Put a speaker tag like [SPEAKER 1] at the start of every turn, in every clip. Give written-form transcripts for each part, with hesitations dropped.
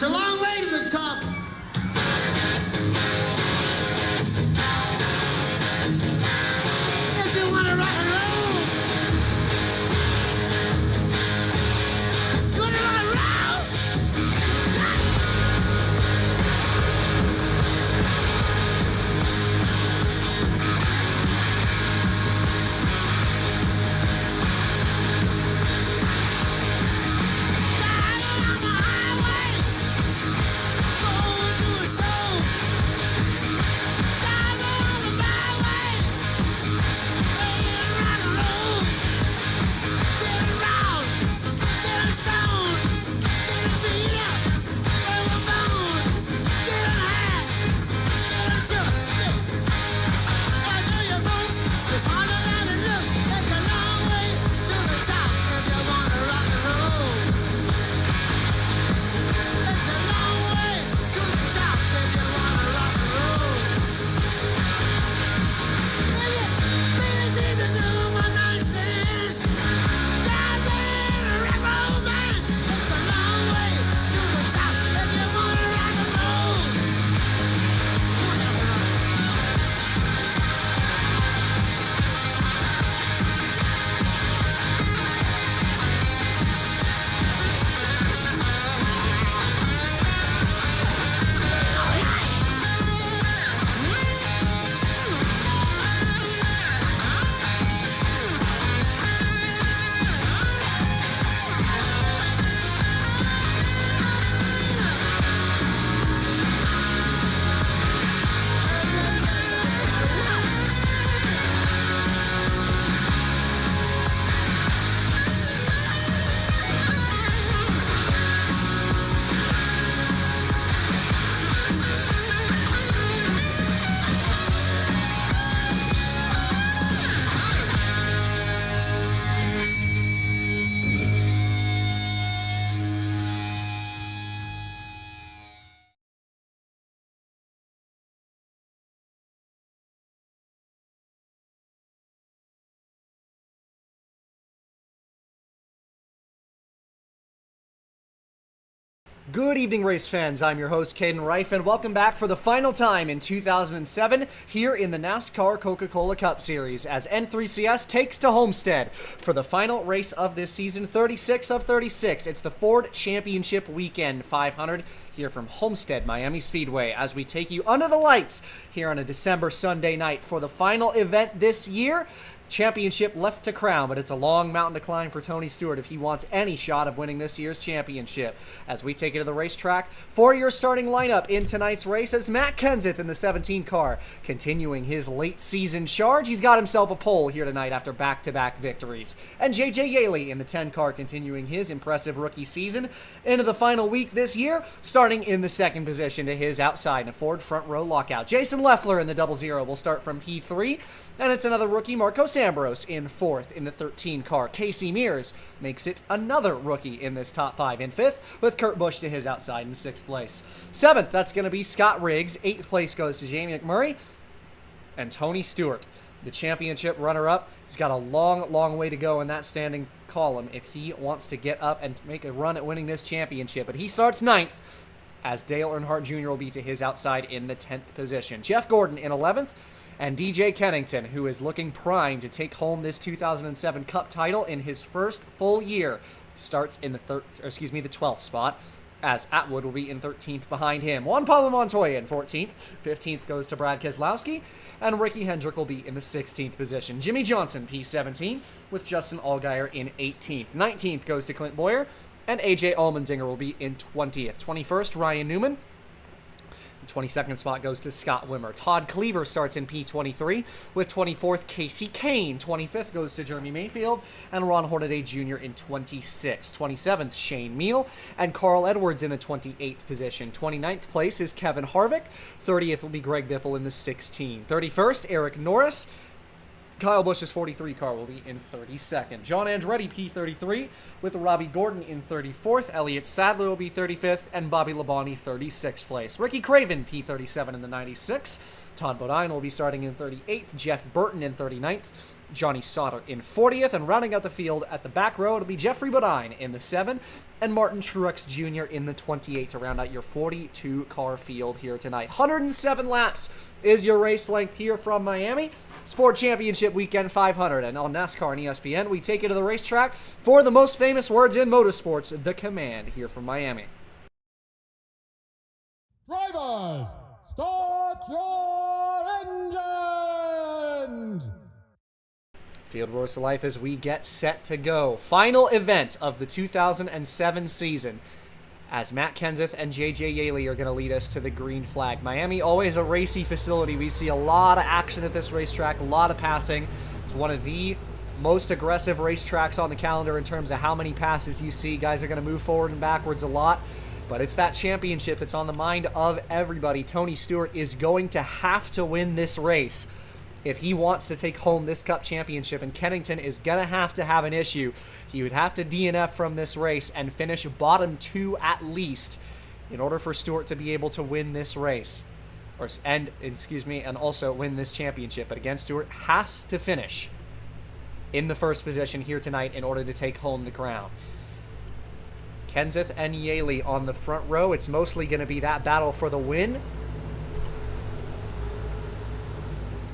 [SPEAKER 1] It's a long way to the top. If you want to rock and roll, you want to rock and roll? Driving on the highway, going to a show. Stopping on the byway, playing rock and roll. Getting round, getting stoned, getting beat up, getting boned, getting high, getting shook. I tell you folks, it's harder than it looks. It's a long way to the top if you wanna rock and roll. It's a long way to the top if you wanna rock and roll. It's easy to do one night stands. Try playing a rock and roll band. It's a long way to the top if you wanna rock and roll.
[SPEAKER 2] Good evening, race fans. I'm your host, Caden Reif, and welcome back for the final time in 2007 here in the NASCAR Coca-Cola Cup Series as N3CS takes to Homestead for the final race of this season, 36 of 36. It's the Ford Championship Weekend 500 here from Homestead, Miami Speedway, as we take you under the lights here on a December Sunday night for the final event this year. Championship left to crown, but it's a long mountain to climb for Tony Stewart if he wants any shot of winning this year's championship. As we take it to the racetrack for your starting lineup in tonight's race is Matt Kenseth in the 17 car, continuing his late season charge. He's got himself a pole here tonight after back-to-back victories. And JJ Yaley in the 10 car, continuing his impressive rookie season into the final week this year, starting in the second position to his outside in a Ford front row lockout. Jason Leffler in the 00 will start from P3. And it's another rookie, Marcos Ambrose, in fourth in the 13 car. Casey Mears makes it another rookie in this top five in fifth, with Kurt Busch to his outside in sixth place. Seventh, that's going to be Scott Riggs. Eighth place goes to Jamie McMurray. And Tony Stewart, the championship runner-up, has got a long, long way to go in that standing column if he wants to get up and make a run at winning this championship. But he starts ninth, as Dale Earnhardt Jr. will be to his outside in the 10th position. Jeff Gordon in 11th. And DJ Kennington, who is looking primed to take home this 2007 Cup title in his first full year, starts in the 12th spot, as Atwood will be in 13th behind him. Juan Pablo Montoya in 14th. 15th goes to Brad Keselowski, and Ricky Hendrick will be in the 16th position. Jimmy Johnson, P17, with Justin Allgaier in 18th. 19th goes to Clint Boyer, and AJ Allmendinger will be in 20th. 21st, Ryan Newman. The 22nd spot goes to Scott Wimmer. Todd Cleaver starts in P23 with 24th Casey Kane. 25th goes to Jeremy Mayfield and Ron Hornaday Jr. in 26th. 27th, Shane Meal and Carl Edwards in the 28th position. 29th place is Kevin Harvick. 30th will be Greg Biffle in the 16th. 31st, Eric Norris. Kyle Busch's 43 car will be in 32nd. John Andretti, P33, with Robbie Gordon in 34th. Elliott Sadler will be 35th, and Bobby Labonte 36th place. Ricky Craven, P37 in the 96th. Todd Bodine will be starting in 38th. Jeff Burton in 39th. Johnny Sauter in 40th, and rounding out the field at the back row, it'll be Jeffrey Bodine in the 7, and Martin Truex Jr. in the 28 to round out your 42-car field here tonight. 107 laps is your race length here from Miami. It's Ford Championship Weekend 500, and on NASCAR and ESPN, we take you to the racetrack for the most famous words in motorsports, the command here from Miami.
[SPEAKER 3] Drivers, start your engines!
[SPEAKER 2] Field Roars to life as we get set to go. Final event of the 2007 season, as Matt Kenseth and J.J. Yeley are going to lead us to the green flag. Miami, always a racy facility. We see a lot of action at this racetrack, a lot of passing. It's one of the most aggressive racetracks on the calendar in terms of how many passes you see. Guys are going to move forward and backwards a lot, but it's that championship that's on the mind of everybody. Tony Stewart is going to have to win this race if he wants to take home this Cup championship, and Kennington is going to have an issue. He would have to DNF from this race and finish bottom 2 at least in order for Stewart to be able to win this race, and also win this championship. But again, Stewart has to finish in the first position here tonight in order to take home the crown. Kenseth and Yeley on the front row. It's mostly going to be that battle for the win.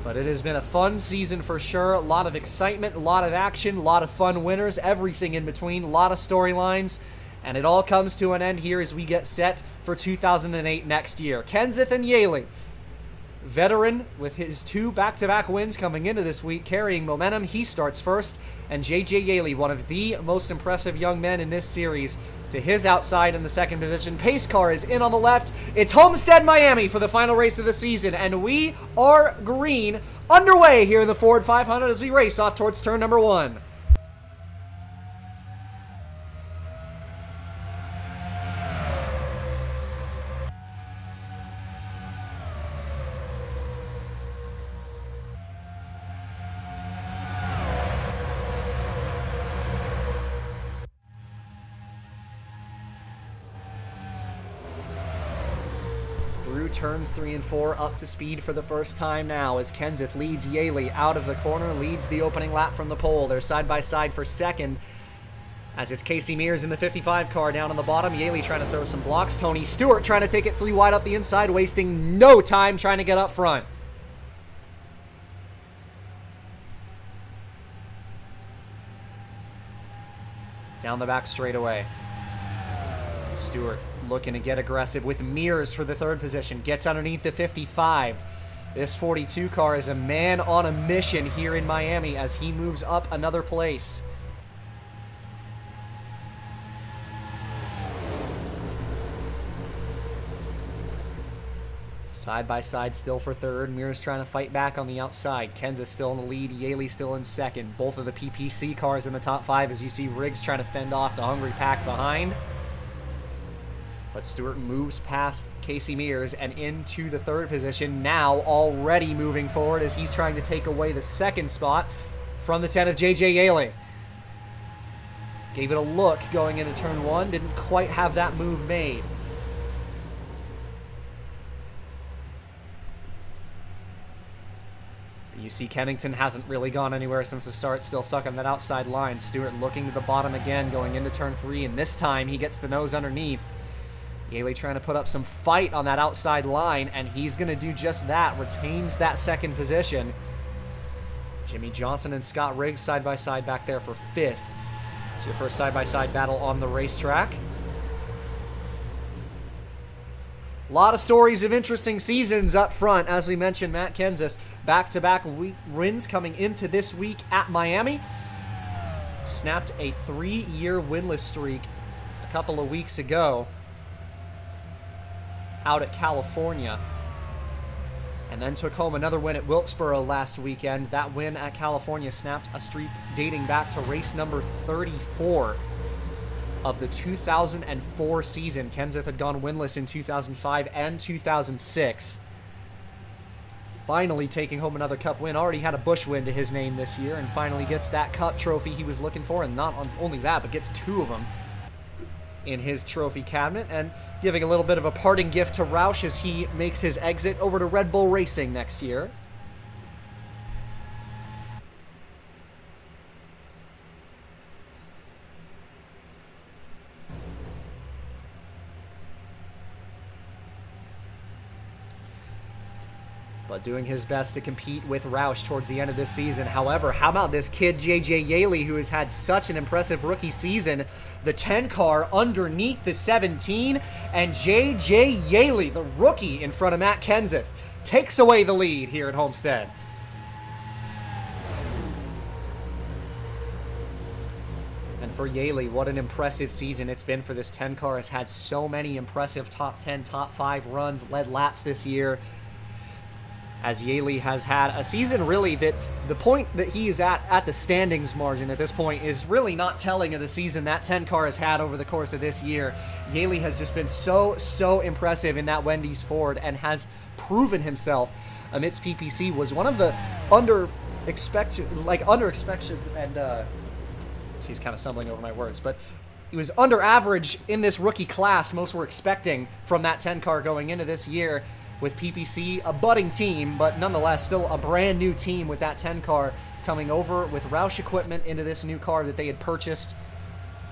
[SPEAKER 2] But it has been a fun season for sure. A lot of excitement, a lot of action, a lot of fun winners, everything in between, a lot of storylines. And it all comes to an end here as we get set for 2008 next year. Kenseth and Yeley, veteran with his 2 back-to-back wins coming into this week, carrying momentum. He starts first. And J.J. Yeley, one of the most impressive young men in this series, to his outside in the second position. Pace car is in on the left. It's Homestead, Miami for the final race of the season, and we are green, underway here in the Ford 500 as we race off towards turn number 1. Through turns 3 and 4, up to speed for the first time now as Kenseth leads Yeley out of the corner, leads the opening lap from the pole. They're side by side for second as it's Casey Mears in the 55 car down on the bottom. Yeley trying to throw some blocks. Tony Stewart trying to take it 3 wide up the inside, wasting no time trying to get up front. Down the back straightaway. Stewart looking to get aggressive with Mears for the third position. Gets underneath the 55. This 42 car is a man on a mission here in Miami as he moves up another place. Side by side still for third. Mears trying to fight back on the outside. Kenseth still in the lead. Yeley still in second. Both of the PPC cars in the top 5 as you see Riggs trying to fend off the hungry pack behind. But Stewart moves past Casey Mears and into the third position, now already moving forward as he's trying to take away the second spot from the 10 of J.J. Yeley. Gave it a look going into turn 1, didn't quite have that move made. You see Kennington hasn't really gone anywhere since the start, still stuck on that outside line. Stewart looking to the bottom again going into turn 3, and this time he gets the nose underneath. Yeley trying to put up some fight on that outside line, and he's going to do just that. Retains that second position. Jimmy Johnson and Scott Riggs side by side back there for 5th. It's your first side-by-side battle on the racetrack. A lot of stories of interesting seasons up front. As we mentioned, Matt Kenseth, back-to-back wins coming into this week at Miami. Snapped a 3-year winless streak a couple of weeks ago out at California, and then took home another win at Wilkesboro last weekend. That win at California snapped a streak dating back to race number 34 of the 2004 season. Kenseth had gone winless in 2005 and 2006. Finally taking home another Cup win. Already had a Busch win to his name this year, and finally gets that Cup trophy he was looking for, and not only that, but gets 2 of them in his trophy cabinet, and giving a little bit of a parting gift to Roush as he makes his exit over to Red Bull Racing next year. but doing his best to compete with Roush towards the end of this season. However, how about this kid, J.J. Yaley, who has had such an impressive rookie season? The 10 car underneath the 17, and J.J. Yaley, the rookie in front of Matt Kenseth, takes away the lead here at Homestead. And for Yaley, what an impressive season it's been for this 10 car. Has had so many impressive top 10, top 5 runs, led laps this year. As Yaley has had a season really that the point that he is at the standings margin at this point is really not telling of the season that 10 car has had over the course of this year. Yaley has just been so impressive in that Wendy's Ford and has proven himself amidst PPC. Was one of the under expected and she's kind of stumbling over my words, but he was under average in this rookie class most were expecting from that 10 car going into this year. With PPC, a budding team, but nonetheless still a brand new team with that 10 car coming over with Roush equipment into this new car that they had purchased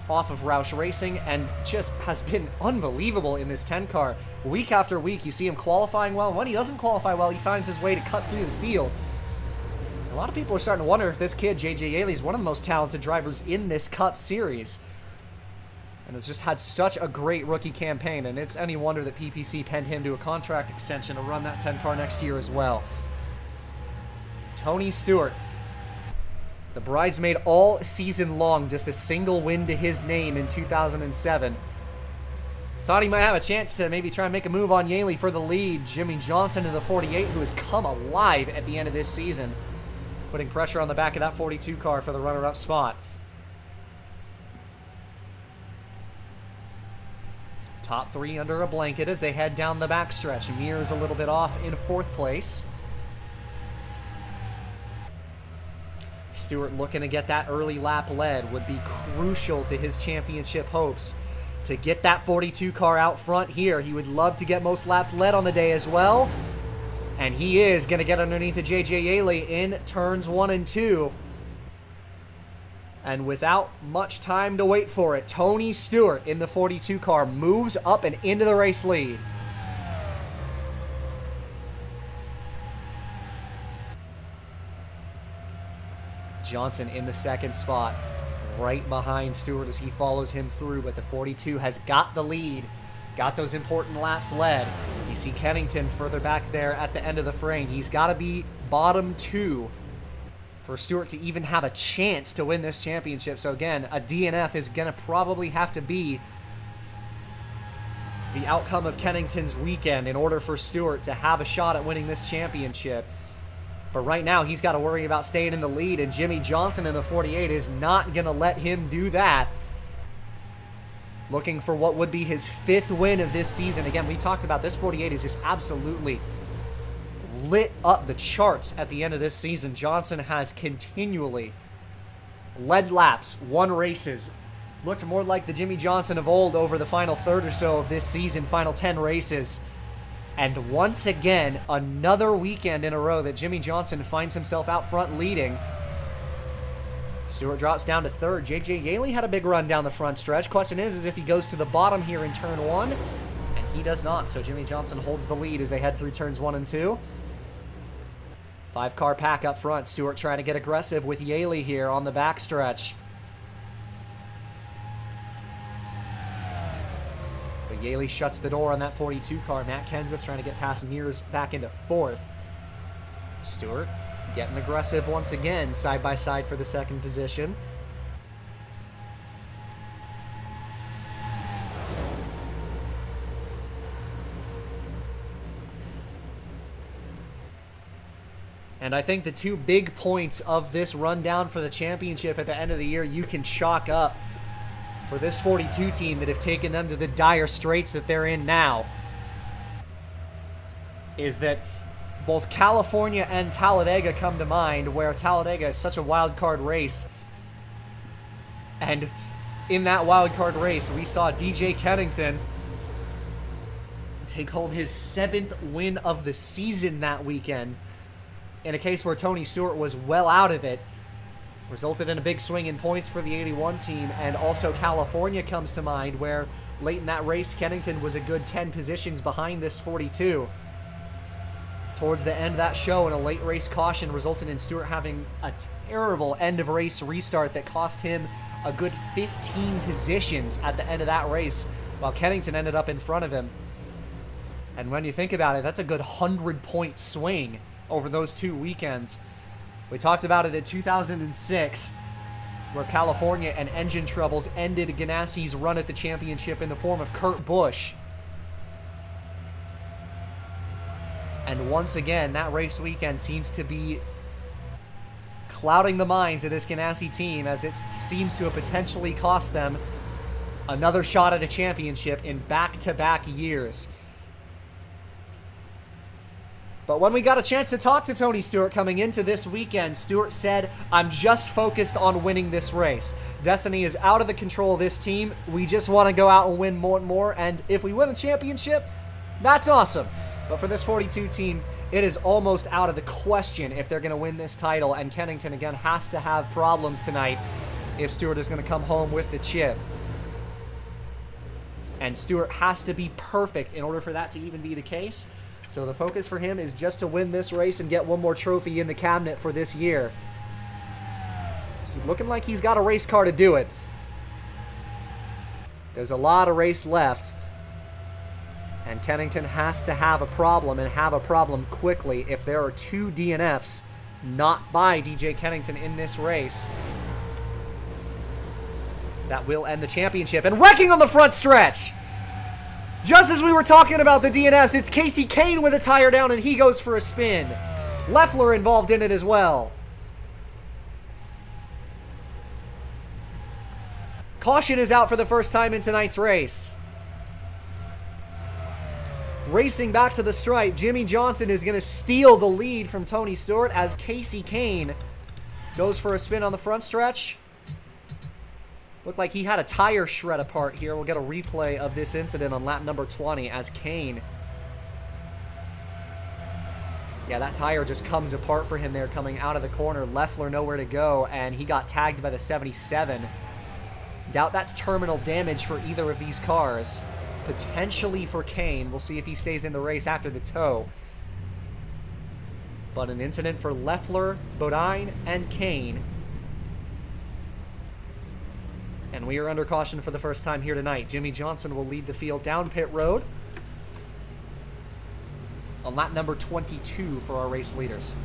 [SPEAKER 2] off of Roush Racing, and just has been unbelievable in this 10 car. Week after week, you see him qualifying well. When he doesn't qualify well, he finds his way to cut through the field. A lot of people are starting to wonder if this kid, J.J. Yaley, is one of the most talented drivers in this Cup Series. And has just had such a great rookie campaign, and it's any wonder that PPC penned him to a contract extension to run that 10 car next year as well. Tony Stewart, the bridesmaid all season long, just a single win to his name in 2007. Thought he might have a chance to maybe try and make a move on Yaley for the lead. Jimmy Johnson in the 48, who has come alive at the end of this season, putting pressure on the back of that 42 car for the runner-up spot. Top 3 under a blanket as they head down the backstretch. Mears a little bit off in 4th place. Stewart looking to get that early lap led would be crucial to his championship hopes. To get that 42 car out front here, he would love to get most laps led on the day as well. And he is going to get underneath of J.J. Yaley in turns 1 and 2. And without much time to wait for it, Tony Stewart in the 42 car moves up and into the race lead. Johnson in the 2nd spot, right behind Stewart as he follows him through, but the 42 has got the lead, got those important laps led. You see Kennington further back there at the end of the frame. He's got to be bottom 2 for Stewart to even have a chance to win this championship. So again, a DNF is going to probably have to be the outcome of Kennington's weekend in order for Stewart to have a shot at winning this championship. But right now, he's got to worry about staying in the lead, and Jimmy Johnson in the 48 is not going to let him do that. Looking for what would be his 5th win of this season. Again, we talked about this 48 is just absolutely lit up the charts at the end of this season. Johnson has continually led laps, won races, looked more like the Jimmy Johnson of old over the final third or so of this season, final 10 races. And once again, another weekend in a row that Jimmy Johnson finds himself out front leading. Stewart drops down to 3rd. J.J. Yaley had a big run down the front stretch. Question is if he goes to the bottom here in turn 1, and he does not. So Jimmy Johnson holds the lead as they head through turns 1 and 2. 5-car pack up front. Stewart trying to get aggressive with Yaley here on the backstretch. But Yaley shuts the door on that 42 car. Matt Kenseth trying to get past Mears back into 4th. Stewart getting aggressive once again, side by side for the 2nd position. And I think the 2 big points of this rundown for the championship at the end of the year you can chalk up for this 42 team that have taken them to the dire straits that they're in now is that both California and Talladega come to mind, where Talladega is such a wild card race. And in that wild card race, we saw DJ Kennington take home his 7th win of the season that weekend, in a case where Tony Stewart was well out of it. Resulted in a big swing in points for the 81 team. And also California comes to mind, where late in that race, Kennington was a good 10 positions behind this 42. towards the end of that show, and a late race caution resulted in Stewart having a terrible end of race restart that cost him a good 15 positions at the end of that race, while Kennington ended up in front of him. And when you think about it, that's a good 100-point swing over those 2 weekends. We talked about it in 2006, where California and engine troubles ended Ganassi's run at the championship in the form of Kurt Busch. And once again, that race weekend seems to be clouding the minds of this Ganassi team, as it seems to have potentially cost them another shot at a championship in back-to-back years. But when we got a chance to talk to Tony Stewart coming into this weekend, Stewart said, "I'm just focused on winning this race. Destiny is out of the control of this team. We just want to go out and win more and more, and if we win a championship, that's awesome. But for this 42 team, it is almost out of the question if they're going to win this title, and Kennington, again, has to have problems tonight if Stewart is going to come home with the chip. And Stewart has to be perfect in order for that to even be the case. So the focus for him is just to win this race and get one more trophy in the cabinet for this year. It's looking like he's got a race car to do it. There's a lot of race left. And Kennington has to have a problem, and have a problem quickly, if there are 2 DNFs not by DJ Kennington in this race. That will end the championship. And wrecking on the front stretch! Just as we were talking about the DNFs, it's Casey Kane with a tire down, and he goes for a spin. Loeffler involved in it as well. Caution is out for the first time in tonight's race. Racing back to the stripe, Jimmy Johnson is going to steal the lead from Tony Stewart as Casey Kane goes for a spin on the front stretch. Looked like he had a tire shred apart here. We'll get a replay of this incident on lap number 20 as Kane. Yeah, that tire just comes apart for him there coming out of the corner. Loeffler nowhere to go, and he got tagged by the 77. Doubt that's terminal damage for either of these cars. Potentially for Kane. We'll see if he stays in the race after the tow. But an incident for Loeffler, Bodine, and Kane. And we are under caution for the first time here tonight. Jimmy Johnson will lead the field down pit road on lap number 22 for our race leaders.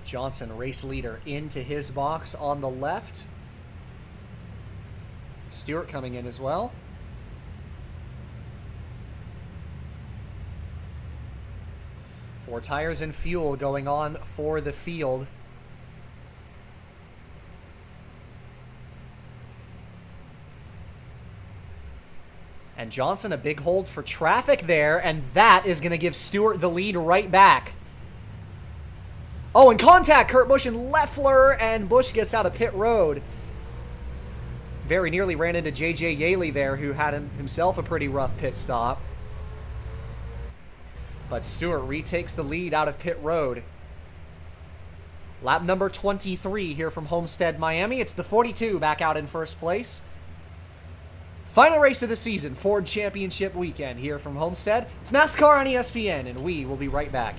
[SPEAKER 2] Johnson, race leader, into his box on the left. Stewart coming in as well. Four tires and fuel going on for the field. And Johnson, a big hold for traffic there, and that is going to give Stewart the lead right back. Oh, and contact, Kurt Busch and Loeffler, and Busch gets out of pit road. Very nearly ran into J.J. Yaley there, who had himself a pretty rough pit stop. But Stewart retakes the lead out of pit road. Lap number 23 here from Homestead, Miami. It's the 42 back out in first place. Final race of the season, Ford Championship weekend here from Homestead. It's NASCAR on ESPN, and we will be right back.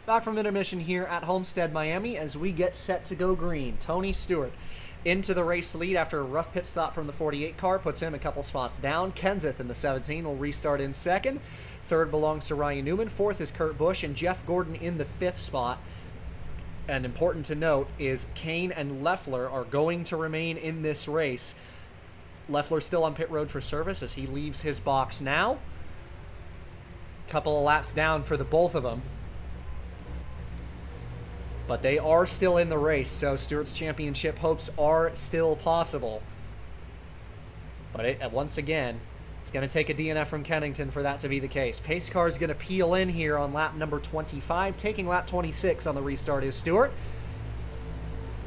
[SPEAKER 2] Back from intermission here at Homestead, Miami, as we get set to go green. Tony Stewart into the race lead after a rough pit stop from the 48 car, puts him a couple spots down. Kenseth in the 17 will restart in second. Third belongs to Ryan Newman. Fourth is Kurt Busch, and Jeff Gordon in the fifth spot. And important to note is Kane and Leffler are going to remain in this race. Leffler still on pit road for service as he leaves his box now. Couple of laps down for the both of them. But they are still in the race, so Stewart's championship hopes are still possible. But once again, it's going to take a DNF from Kennington for that to be the case. Pace car is going to peel in here on lap number 25. Taking lap 26 on the restart is Stewart.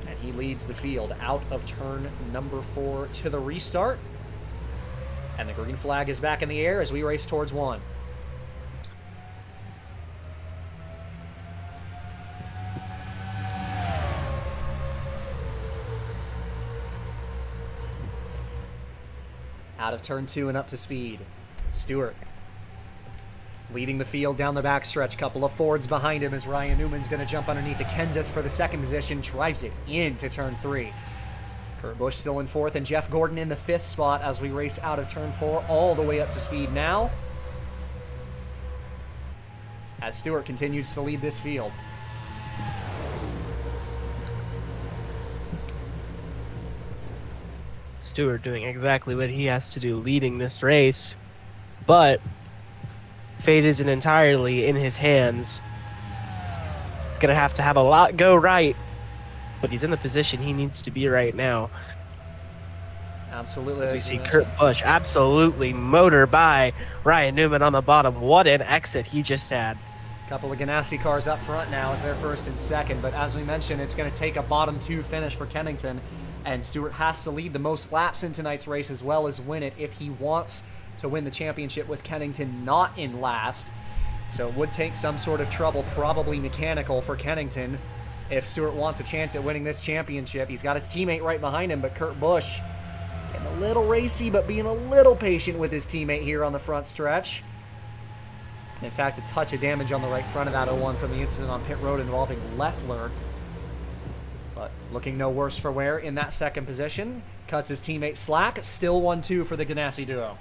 [SPEAKER 2] And he leads the field out of turn number 4 to the restart. And the green flag is back in the air as we race towards 1. Out of turn 2 and up to speed. Stewart leading the field down the backstretch. Couple of Fords behind him as Ryan Newman's going to jump underneath the Kenseth for the second position. Drives it into turn 3. Kurt Busch still in 4th and Jeff Gordon in the 5th spot as we race out of turn 4 all the way up to speed now. As Stewart continues to lead this field.
[SPEAKER 4] Stewart doing exactly what he has to do, leading this race, but fate isn't entirely in his hands. Gonna have to have a lot go right, but he's in the position he needs to be right now.
[SPEAKER 2] Absolutely.
[SPEAKER 4] As we see Kurt Busch absolutely motor by Ryan Newman on the bottom. What an exit he just had.
[SPEAKER 2] Couple of Ganassi cars up front now as they're first and second, but as we mentioned, it's going to take a bottom 2 finish for Kennington. And Stewart has to lead the most laps in tonight's race as well as win it if he wants to win the championship with Kennington not in last. So it would take some sort of trouble, probably mechanical, for Kennington if Stewart wants a chance at winning this championship. He's got his teammate right behind him, but Kurt Busch getting a little racy but being a little patient with his teammate here on the front stretch. In fact, a touch of damage on the right front of that 01 from the incident on pit road involving Leffler. But looking no worse for wear in that second position. Cuts his teammate slack. Still 1-2 for the Ganassi duo.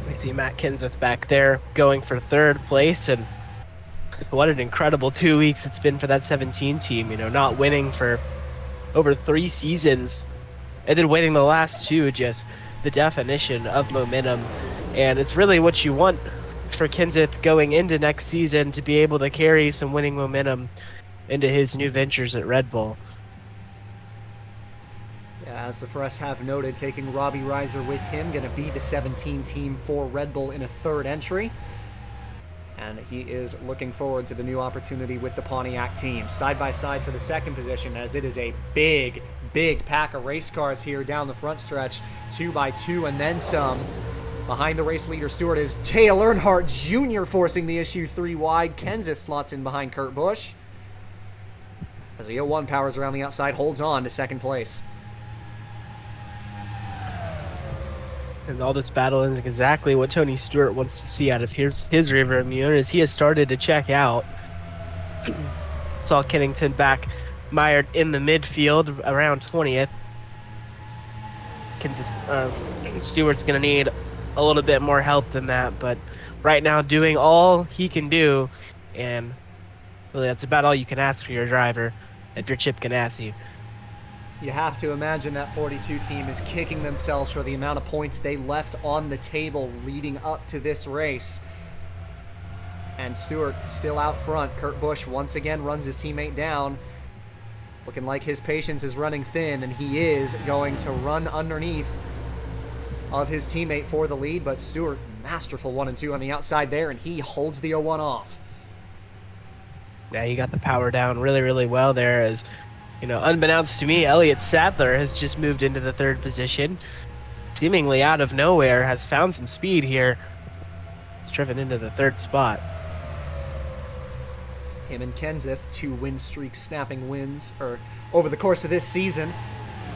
[SPEAKER 4] We see Matt Kenseth back there going for third place, and what an incredible 2 weeks it's been for that 17 team. You know, not winning for over 3 seasons, and then winning the last 2, just the definition of momentum. And it's really what you want for Kenseth going into next season, to be able to carry some winning momentum into his new ventures at Red Bull.
[SPEAKER 2] Yeah, as the press have noted, taking Robbie Reiser with him, going to be the 17 team for Red Bull in a third entry. And he is looking forward to the new opportunity with the Pontiac team. Side by side for the second position, as it is a big pack of race cars here down the front stretch. 2x2 and then some. Behind the race leader, Stewart, is Dale Earnhardt Jr. forcing the issue 3 wide. Kenseth slots in behind Kurt Busch. As the 01 powers around the outside, holds on to second place.
[SPEAKER 4] And all this battle is exactly what Tony Stewart wants to see out of his rearview mirror, as he has started to check out. Saw Kennington back mired in the midfield around 20th. Stewart's going to need a little bit more help than that, but right now doing all he can do, and really that's about all you can ask for your driver if you're Chip Ganassi.
[SPEAKER 2] You have to imagine that 42 team is kicking themselves for the amount of points they left on the table leading up to this race. And Stewart still out front. Kurt Busch once again runs his teammate down. Looking like his patience is running thin, and he is going to run underneath of his teammate for the lead, but Stewart, masterful 1 and 2 on the outside there, and he holds the 01 off.
[SPEAKER 4] Yeah, he got the power down really well there, as, you know, unbeknownst to me, Elliott Sadler has just moved into the third position. Seemingly out of nowhere, has found some speed here. He's driven into the third spot.
[SPEAKER 2] Him and Kenseth, 2 win streak snapping wins over the course of this season.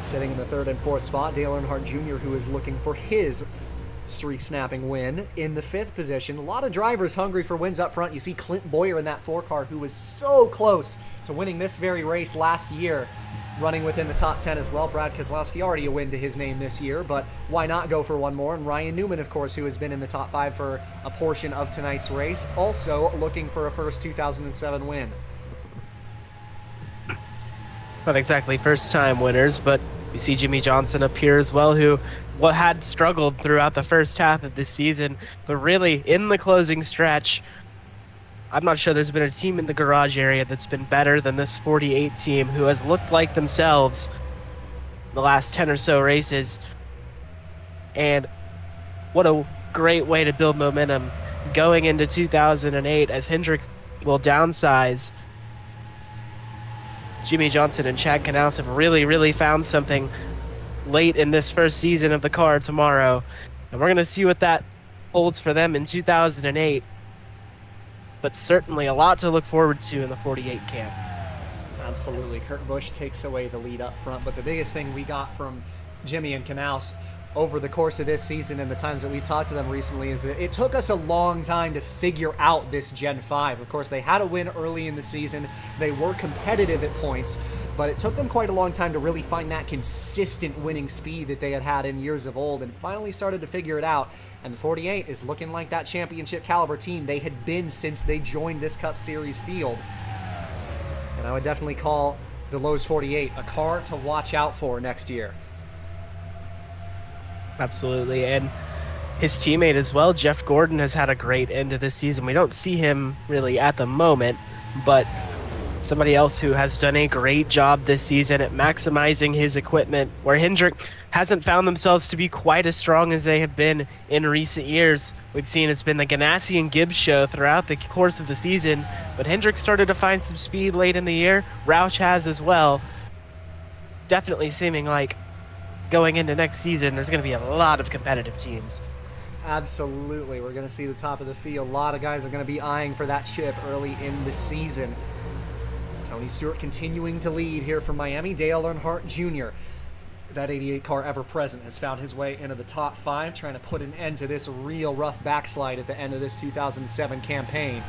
[SPEAKER 2] Sitting in the third and fourth spot, Dale Earnhardt Jr., who is looking for his streak-snapping win in the 5th position. A lot of drivers hungry for wins up front. You see Clint Boyer in that 4 car, who was so close to winning this very race last year, running within the top 10 as well. Brad Keselowski already a win to his name this year, but why not go for one more? And Ryan Newman, of course, who has been in the top 5 for a portion of tonight's race, also looking for a first 2007 win.
[SPEAKER 4] Not exactly first-time winners, but we see Jimmy Johnson up here as well, who had struggled throughout the first half of this season, but really in the closing stretch, I'm not sure there's been a team in the garage area that's been better than this 48 team, who has looked like themselves the last 10 or so races. And what a great way to build momentum going into 2008 as Hendrick will downsize. Jimmy Johnson and Chad Knaus have really found something late in this first season of the car tomorrow, and we're going to see what that holds for them in 2008. But certainly a lot to look forward to in the 48 camp.
[SPEAKER 2] Absolutely. Kurt Busch takes away the lead up front, but the biggest thing we got from Jimmy and Knaus over the course of this season and the times that we talked to them recently is that it took us a long time to figure out this Gen 5. Of course, they had a win early in the season. They were competitive at points, but it took them quite a long time to really find that consistent winning speed that they had had in years of old, and finally started to figure it out. And the 48 is looking like that championship caliber team they had been since they joined this Cup Series field. And I would definitely call the Lowe's 48 a car to watch out for next year.
[SPEAKER 4] Absolutely, and his teammate as well, Jeff Gordon, has had a great end to this season. We don't see him really at the moment, but somebody else who has done a great job this season at maximizing his equipment, where Hendrick hasn't found themselves to be quite as strong as they have been in recent years. We've seen it's been the Ganassi and Gibbs show throughout the course of the season, but Hendrick started to find some speed late in the year. Roush has as well. Definitely seeming like going into next season, there's going to be a lot of competitive teams.
[SPEAKER 2] Absolutely. We're going to see the top of the field. A lot of guys are going to be eyeing for that chip early in the season. Tony Stewart continuing to lead here from Miami. Dale Earnhardt Jr., that 88 car ever present, has found his way into the top 5, trying to put an end to this real rough backslide at the end of this 2007 campaign,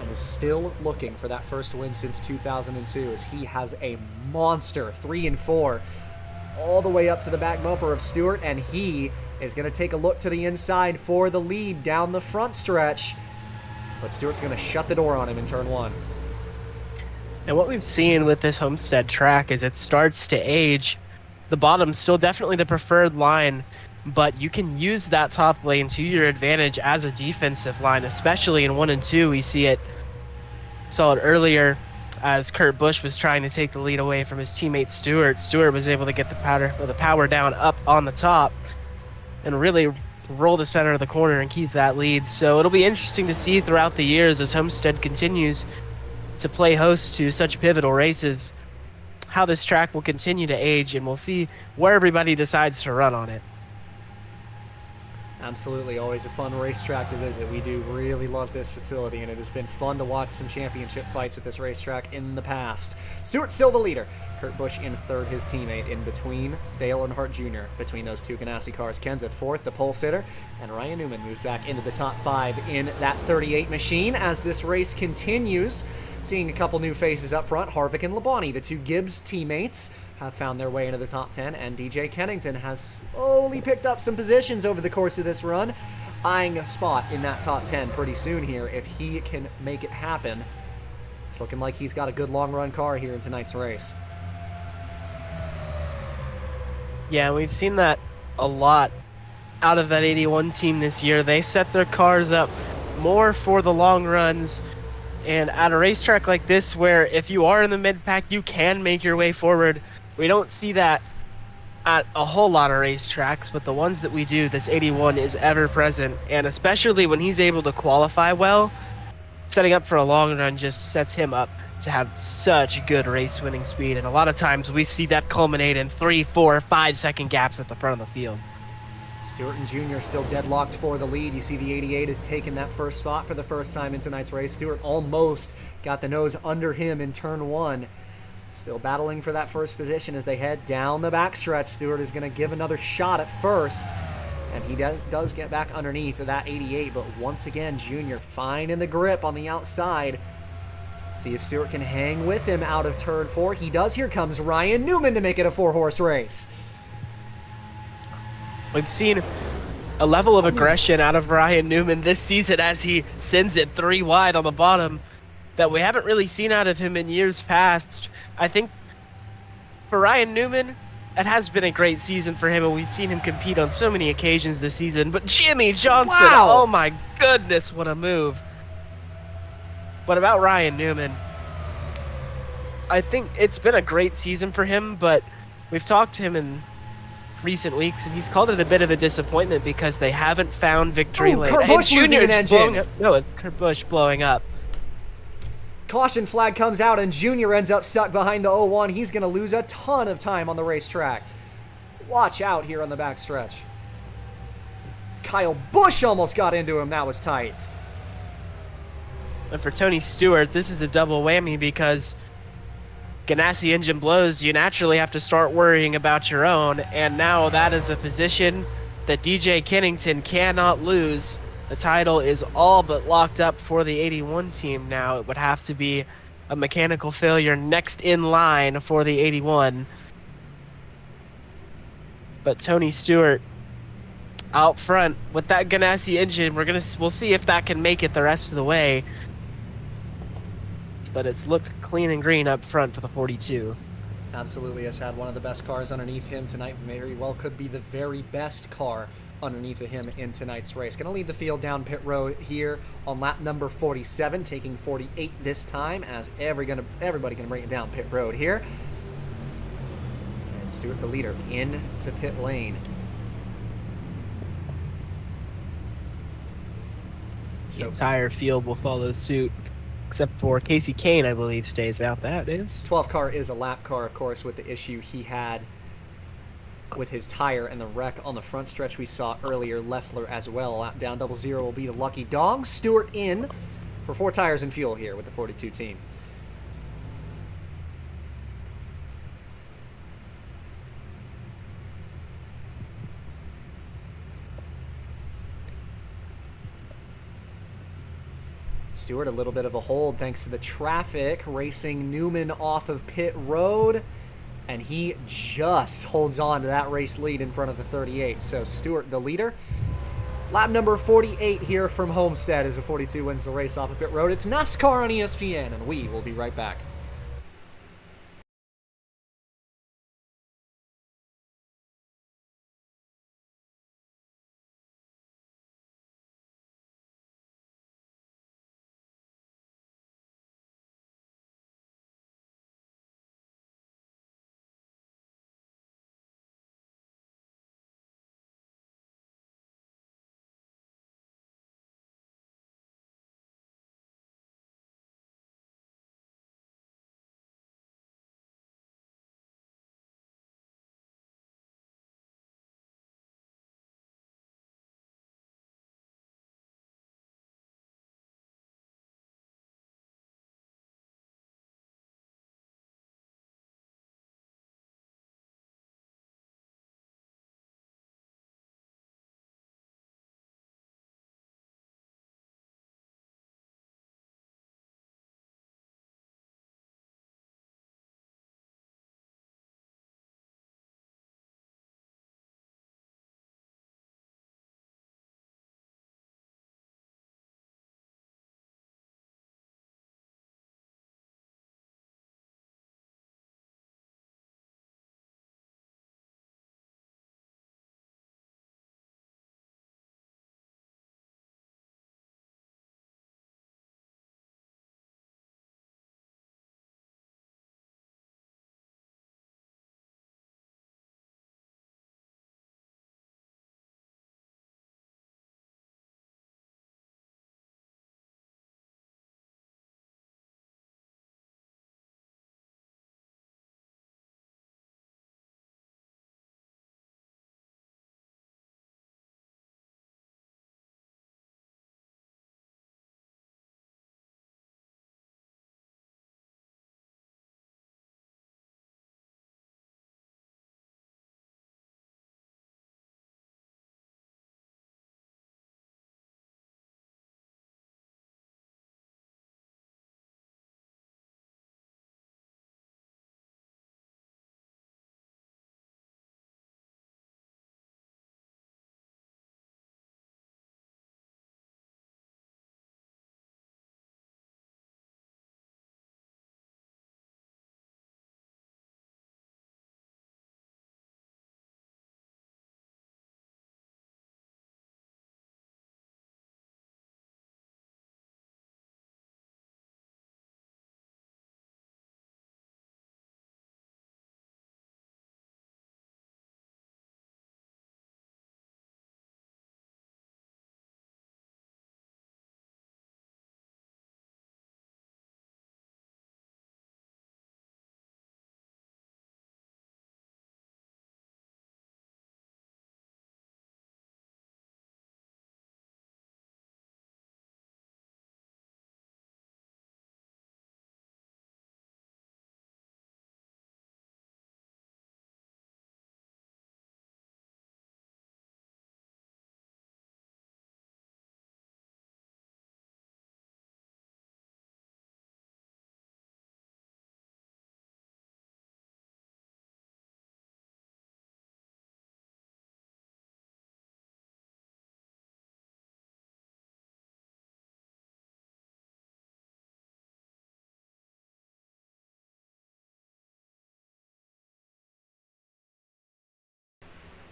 [SPEAKER 2] and is still looking for that first win since 2002, as he has a monster 3 and 4 all the way up to the back bumper of Stewart, and he is going to take a look to the inside for the lead down the front stretch, but Stewart's going to shut the door on him in turn 1.
[SPEAKER 4] And what we've seen with this Homestead track is it starts to age. The bottom's still definitely the preferred line, but you can use that top lane to your advantage as a defensive line, especially in 1 and 2. We saw it earlier as Kurt Busch was trying to take the lead away from his teammate Stewart. Stewart was able to get the power down up on the top and really roll the center of the corner and keep that lead. So it'll be interesting to see throughout the years as Homestead continues to play host to such pivotal races how this track will continue to age, and we'll see where everybody decides to run on it.
[SPEAKER 2] Absolutely, always a fun racetrack to visit. We do really love this facility, and it has been fun to watch some championship fights at this racetrack in the past. Stewart's still the leader. Kurt Busch in 3rd, his teammate in between Dale Earnhardt Jr. Between those two Ganassi cars, Ken's at 4th, the pole sitter, and Ryan Newman moves back into the top 5 in that 38 machine as this race continues. Seeing a couple new faces up front, Harvick and Labonte, the two Gibbs teammates, have found their way into the top 10, and DJ Kennington has slowly picked up some positions over the course of this run, eyeing a spot in that top 10 pretty soon here if he can make it happen. It's looking like he's got a good long-run car here in tonight's race.
[SPEAKER 4] Yeah, we've seen that a lot out of that 81 team this year. They set their cars up more for the long runs, and at a racetrack like this where if you are in the mid-pack, you can make your way forward. We don't see that at a whole lot of racetracks, but the ones that we do, this 81 is ever present, and especially when he's able to qualify well, setting up for a long run just sets him up to have such good race winning speed, and a lot of times we see that culminate in 3, 4, 5 second gaps at the front of the field.
[SPEAKER 2] Stewart and Jr. still deadlocked for the lead. You see the 88 has taken that first spot for the first time in tonight's race. Stewart almost got the nose under him in turn 1. Still battling for that first position as they head down the backstretch. Stewart is going to give another shot at first. And he does get back underneath of that 88, but once again, Junior fine in the grip on the outside. See if Stewart can hang with him out of turn 4. He does. Here comes Ryan Newman to make it a 4-horse race.
[SPEAKER 4] We've seen a level of aggression out of Ryan Newman this season as he sends it 3 wide on the bottom that we haven't really seen out of him in years past. I think for Ryan Newman, it has been a great season for him, and we've seen him compete on so many occasions this season. But Jimmy Johnson,
[SPEAKER 2] wow.
[SPEAKER 4] Oh my goodness, what a move. But about Ryan Newman, I think it's been a great season for him, but we've talked to him in recent weeks, and he's called it a bit of a disappointment because they haven't found victory lane.
[SPEAKER 2] Kurt Busch losing an engine.
[SPEAKER 4] No, it's Kurt Busch blowing up.
[SPEAKER 2] Caution flag comes out, and Junior ends up stuck behind the 01. He's going to lose a ton of time on the racetrack. Watch out here on the back stretch. Kyle Busch almost got into him. That was tight.
[SPEAKER 4] And for Tony Stewart, this is a double whammy because Ganassi engine blows, you naturally have to start worrying about your own, and now that is a position that DJ Kennington cannot lose. The title is all but locked up for the 81 team now. It would have to be a mechanical failure next in line for the 81. But Tony Stewart out front with that Ganassi engine, we'll see if that can make it the rest of the way. But it's looked clean and green up front for the 42.
[SPEAKER 2] Absolutely has had one of the best cars underneath him tonight. Very well could be the very best car underneath of him in tonight's race. Going to lead the field down pit road here on lap number 47, taking 48 this time as everybody going to bring it down pit road here. And Stewart, the leader, into pit lane.
[SPEAKER 4] The entire field will follow suit, except for Casey Kane, I believe, stays out. That is.
[SPEAKER 2] 12 car is a lap car, of course, with the issue he had with his tire and the wreck on the front stretch we saw earlier. Leffler as well. Lap down 00 will be the lucky dog. Stewart in for 4 tires and fuel here with the 42 team. Stewart, a little bit of a hold thanks to the traffic, racing Newman off of pit road, and he just holds on to that race lead in front of the 38. So Stewart, the leader. Lap number 48 here from Homestead as the 42 wins the race off of pit road. It's NASCAR on ESPN, and we will be right back.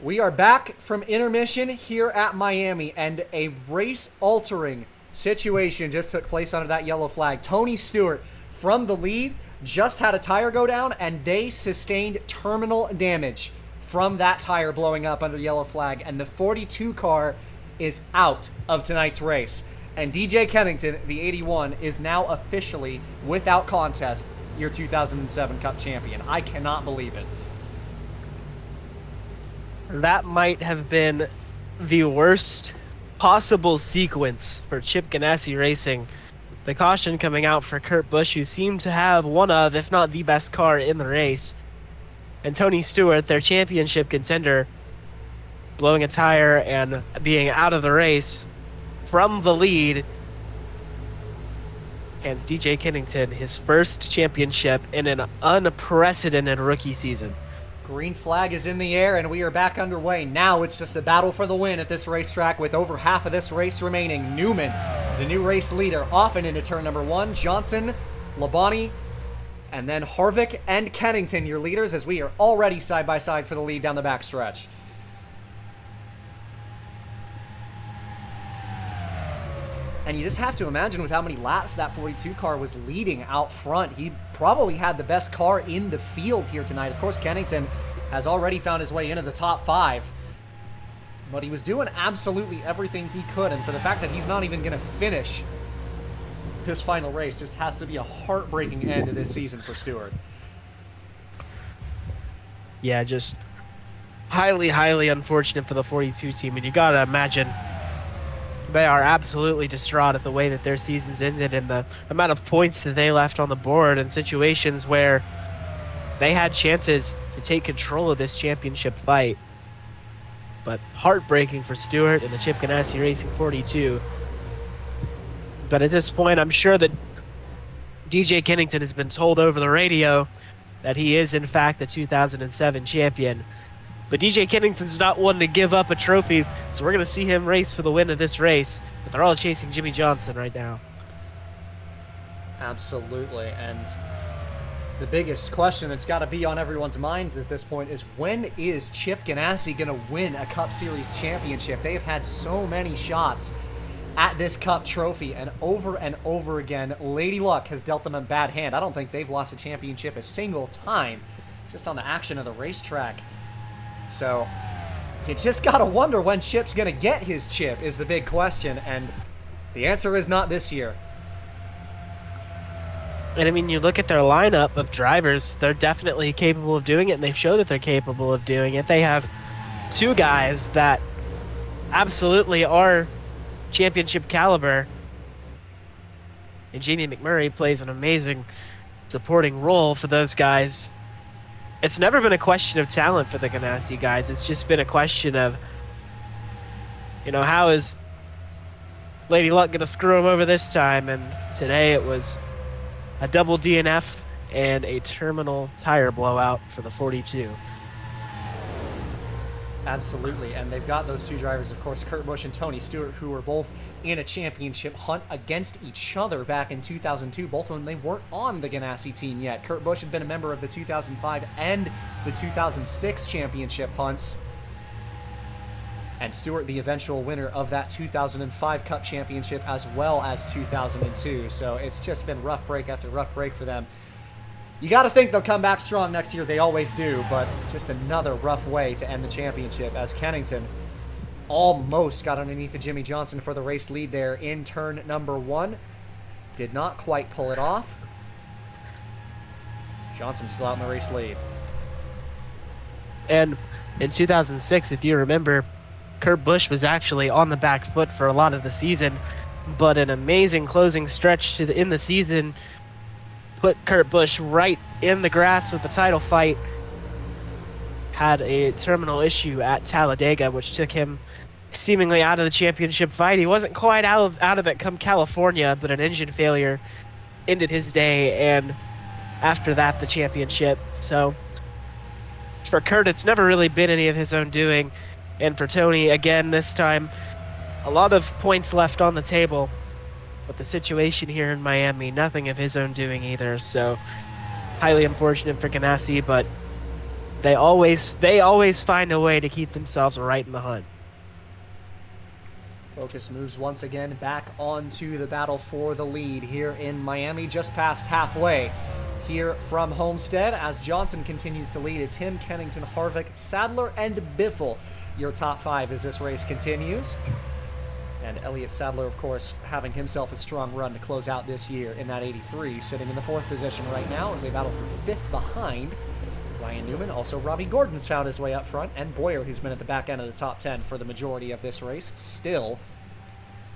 [SPEAKER 2] We are back from intermission here at Miami, and a race-altering situation just took place under that yellow flag. Tony Stewart, from the lead, just had a tire go down, and they sustained terminal damage from that tire blowing up under the yellow flag, and the 42 car is out of tonight's race. And DJ Kennington, the 81, is now officially, without contest, your 2007 Cup champion. I cannot believe it.
[SPEAKER 4] That might have been the worst possible sequence for Chip Ganassi Racing. The caution coming out for Kurt Busch, who seemed to have one of, if not the best car in the race. And Tony Stewart, their championship contender, blowing a tire and being out of the race from the lead, hands DJ Kennington his first championship in an unprecedented rookie season.
[SPEAKER 2] Green flag is in the air, and we are back underway. Now it's just a battle for the win at this racetrack with over half of this race remaining. Newman, the new race leader, often into turn number 1. Johnson, Labonte, and then Harvick and Kennington, your leaders, as we are already side by side for the lead down the backstretch. And you just have to imagine with how many laps that 42 car was leading out front. He probably had the best car in the field here tonight. Of course, Kennington has already found his way into the top 5. But he was doing absolutely everything he could. And for the fact that he's not even going to finish this final race, just has to be a heartbreaking end to this season for Stewart.
[SPEAKER 4] Yeah, just highly, highly unfortunate for the 42 team. And you got to imagine they are absolutely distraught at the way that their seasons ended and the amount of points that they left on the board in situations where they had chances to take control of this championship fight. But heartbreaking for Stewart and the Chip Ganassi Racing 42. But at this point, I'm sure that DJ Kennington has been told over the radio that he is, in fact, the 2007 champion. But DJ Kennington's not one to give up a trophy, so we're going to see him race for the win of this race. But they're all chasing Jimmy Johnson right now.
[SPEAKER 2] Absolutely, and the biggest question that's got to be on everyone's minds at this point is, when is Chip Ganassi going to win a Cup Series championship? They have had so many shots at this Cup trophy, and over again, Lady Luck has dealt them a bad hand. I don't think they've lost a championship a single time just on the action of the racetrack. So you just got to wonder when Chip's going to get his chip is the big question, and the answer is not this year.
[SPEAKER 4] And I mean, you look at their lineup of drivers, they're definitely capable of doing it, and they've shown that they're capable of doing it. They have two guys that absolutely are championship caliber, and Jamie McMurray plays an amazing supporting role for those guys. It's never been a question of talent for the Ganassi guys. It's just been a question of, how is Lady Luck going to screw him over this time? And today it was a double DNF and a terminal tire blowout for the 42.
[SPEAKER 2] Absolutely, and they've got those two drivers, of course, Kurt Busch and Tony Stewart, who were both in a championship hunt against each other back in 2002. Both of them, they weren't on the Ganassi team yet. Kurt Busch had been a member of the 2005 and the 2006 championship hunts, and Stewart, the eventual winner of that 2005 Cup championship, as well as 2002. So it's just been rough break after rough break for them. You got to think they'll come back strong next year. They always do, but just another rough way to end the championship, as Kennington almost got underneath the Jimmy Johnson for the race lead there in turn number 1. Did not quite pull it off. Johnson still out in the race lead.
[SPEAKER 4] And in 2006, if you remember, Kurt Busch was actually on the back foot for a lot of the season, but an amazing closing stretch in the season put Kurt Busch right in the grasp of the title fight. Had a terminal issue at Talladega, which took him seemingly out of the championship fight. He wasn't quite out of it come California, but an engine failure ended his day, and after that, the championship. So for Kurt, it's never really been any of his own doing. And for Tony, again, this time, a lot of points left on the table. But the situation here in Miami, nothing of his own doing either. So highly unfortunate for Ganassi, but They always find a way to keep themselves right in the hunt.
[SPEAKER 2] Focus moves once again back onto the battle for the lead here in Miami, just past halfway. Here from Homestead, as Johnson continues to lead, it's him, Kennington, Harvick, Sadler, and Biffle. Your top 5 as this race continues. And Elliott Sadler, of course, having himself a strong run to close out this year in that 83, sitting in the 4th position right now as they battle for 5th behind Ryan Newman. Also, Robbie Gordon's found his way up front, and Boyer, who's been at the back end of the top 10 for the majority of this race, still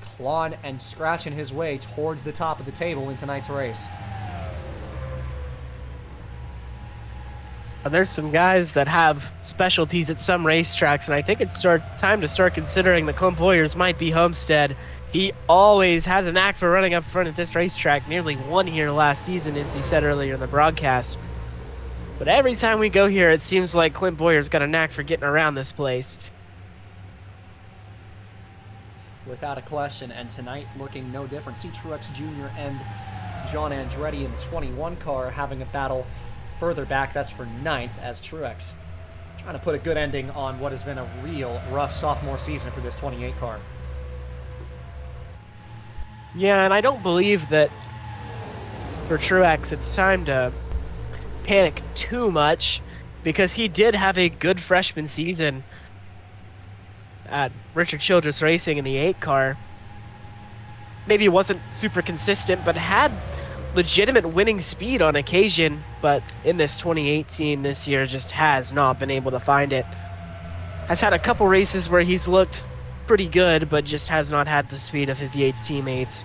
[SPEAKER 2] clawing and scratching his way towards the top of the table in tonight's race.
[SPEAKER 4] There's some guys that have specialties at some racetracks, and I think it's time to start considering that Clint Boyers might be Homestead. He always has a knack for running up front at this racetrack, nearly won here last season, as he said earlier in the broadcast. But every time we go here, it seems like Clint Boyer's got a knack for getting around this place.
[SPEAKER 2] Without a question, and tonight looking no different. See Truex Jr. and John Andretti in the 21 car having a battle further back. That's for 9th, as Truex trying to put a good ending on what has been a real rough sophomore season for this 28 car.
[SPEAKER 4] Yeah, and I don't believe that for Truex it's time to panic too much, because he did have a good freshman season at Richard Childress Racing in the 8 car. Maybe it wasn't super consistent, but had legitimate winning speed on occasion, but in this 2018 this year just has not been able to find it. Has had a couple races where he's looked pretty good, but just has not had the speed of his Yates teammates.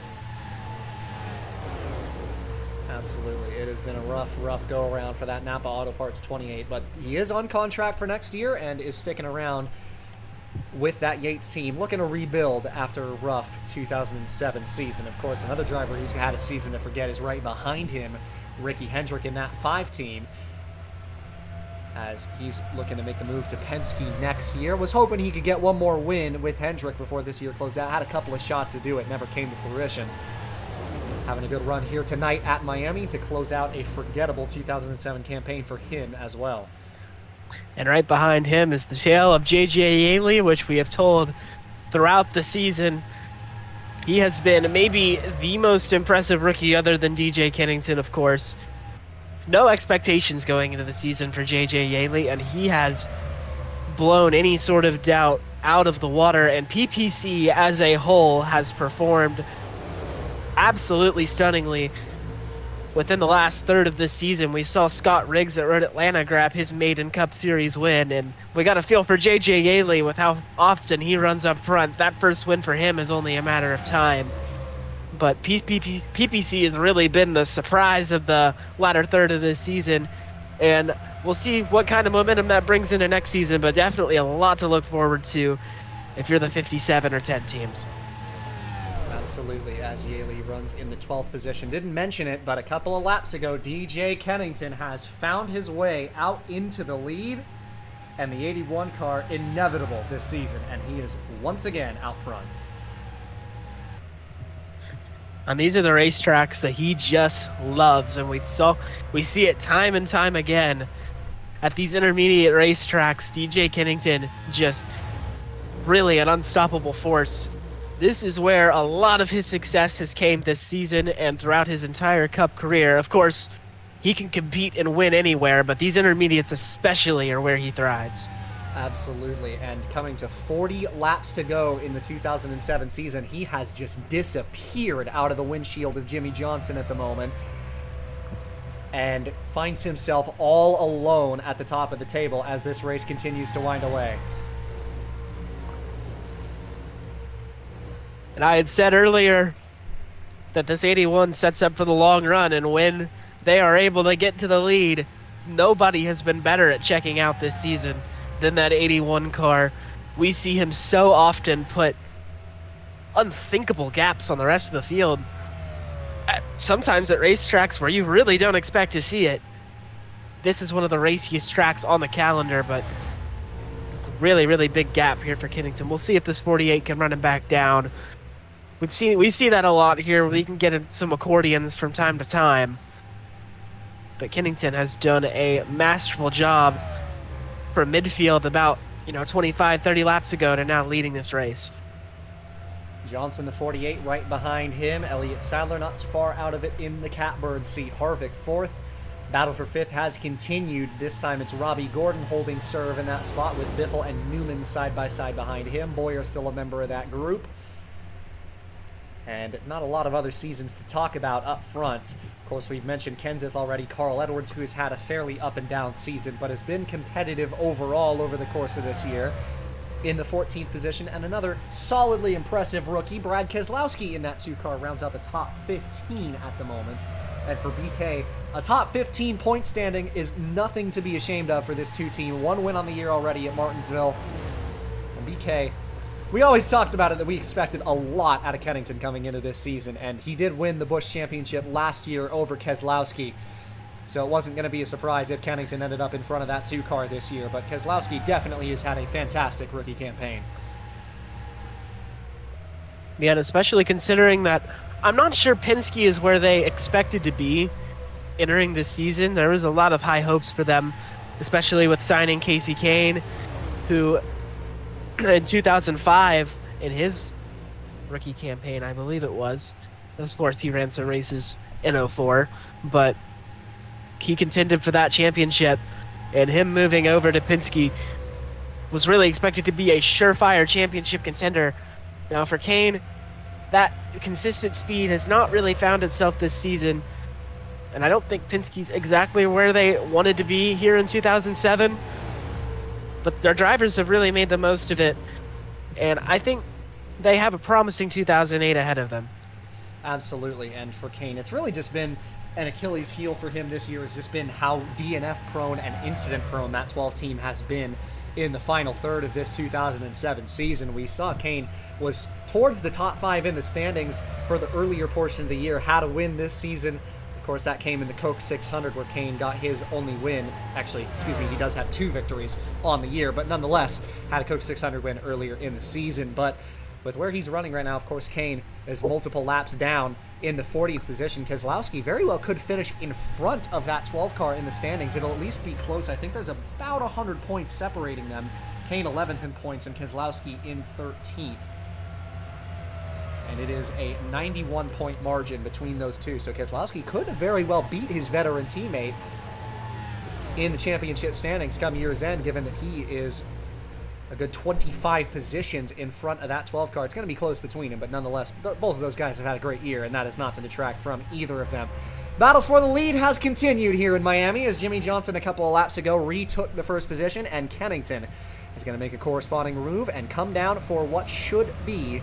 [SPEAKER 2] Absolutely. It has been a rough go-around for that Napa Auto Parts 28, but he is on contract for next year and is sticking around with that Yates team, looking to rebuild after a rough 2007 season. Of course, another driver who's had a season to forget is right behind him, Ricky Hendrick in that 5 team, as he's looking to make the move to Penske next year. Was hoping he could get one more win with Hendrick before this year closed out. Had a couple of shots to do it, never came to fruition. Having a good run here tonight at Miami to close out a forgettable 2007 campaign for him as well.
[SPEAKER 4] And right behind him is the tale of J.J. Yaley, which we have told throughout the season. He has been maybe the most impressive rookie other than DJ Kennington, of course. No expectations going into the season for J.J. Yaley, and he has blown any sort of doubt out of the water, and PPC as a whole has performed absolutely stunningly. Within the last third of this season, we saw Scott Riggs at Road Atlanta grab his maiden Cup Series win, and we got a feel for J.J. Yaley with how often he runs up front. That first win for him is only a matter of time. But PPC has really been the surprise of the latter third of this season, and we'll see what kind of momentum that brings into next season, but definitely a lot to look forward to if you're the 57 or 10 teams.
[SPEAKER 2] Absolutely, as Yaley runs in the 12th position. Didn't mention it, but a couple of laps ago, DJ Kennington has found his way out into the lead, and the 81 car inevitable this season, and he is once again out front.
[SPEAKER 4] And these are the racetracks that he just loves, and we see it time and time again at these intermediate racetracks. DJ Kennington just really an unstoppable force. This is where a lot of his success has came this season and throughout his entire Cup career. Of course, he can compete and win anywhere, but these intermediates especially are where he thrives.
[SPEAKER 2] Absolutely, and coming to 40 laps to go in the 2007 season, he has just disappeared out of the windshield of Jimmy Johnson at the moment and finds himself all alone at the top of the table as this race continues to wind away.
[SPEAKER 4] And I had said earlier that this 81 sets up for the long run, and when they are able to get to the lead, nobody has been better at checking out this season than that 81 car. We see him so often put unthinkable gaps on the rest of the field, sometimes at racetracks where you really don't expect to see it. This is one of the raciest tracks on the calendar, but really, really big gap here for Kennington. We'll see if this 48 can run him back down. We see that a lot here. We can get some accordions from time to time. But Kennington has done a masterful job from midfield about 25, 30 laps ago to now leading this race.
[SPEAKER 2] Johnson, the 48, right behind him. Elliott Sadler not too far out of it in the catbird seat. Harvick fourth. Battle for fifth has continued. This time it's Robbie Gordon holding serve in that spot with Biffle and Newman side by side behind him. Boyer still a member of that group. And not a lot of other seasons to talk about up front. Of course, we've mentioned Kenseth already. Carl Edwards, who has had a fairly up and down season, but has been competitive overall over the course of this year. In the 14th position, and another solidly impressive rookie, Brad Keselowski, in that 2-car rounds out the top 15 at the moment. And for BK, a top 15 point standing is nothing to be ashamed of for this 2-team. 1 win on the year already at Martinsville. And BK, we always talked about it that we expected a lot out of Kennington coming into this season, and he did win the Busch Championship last year over Keselowski. So it wasn't going to be a surprise if Kennington ended up in front of that 2-car this year, but Keselowski definitely has had a fantastic rookie campaign.
[SPEAKER 4] Yeah, and especially considering that I'm not sure Penske is where they expected to be entering this season. There was a lot of high hopes for them, especially with signing Casey Kane, who in 2005, in his rookie campaign, I believe it was, of course he ran some races in 04, but he contended for that championship, and him moving over to Penske was really expected to be a surefire championship contender. Now for Kane, that consistent speed has not really found itself this season, and I don't think Penske's exactly where they wanted to be here in 2007, but their drivers have really made the most of it, and I think they have a promising 2008 ahead of them.
[SPEAKER 2] Absolutely, and for Kane, it's really just been an Achilles heel for him this year has just been how DNF prone and incident prone that 12 team has been in the final third of this 2007 season. We saw Kane was towards the top 5 in the standings for the earlier portion of the year, had a win this season. Of course, that came in the Coke 600 where Kane got his only win. Actually, excuse me, he does have 2 victories on the year, but nonetheless had a Coke 600 win earlier in the season. But with where he's running right now, of course, Kane is multiple laps down in the 40th position. Keselowski very well could finish in front of that 12 car in the standings. It'll at least be close. I think there's about 100 points separating them. Kane 11th in points and Keselowski in 13th. And it is a 91-point margin between those two. So Keselowski could very well beat his veteran teammate in the championship standings come year's end, given that he is a good 25 positions in front of that 12 car. It's going to be close between them, but nonetheless, both of those guys have had a great year, and that is not to detract from either of them. Battle for the lead has continued here in Miami as Jimmy Johnson a couple of laps ago retook the first position, and Kennington is going to make a corresponding move and come down for what should be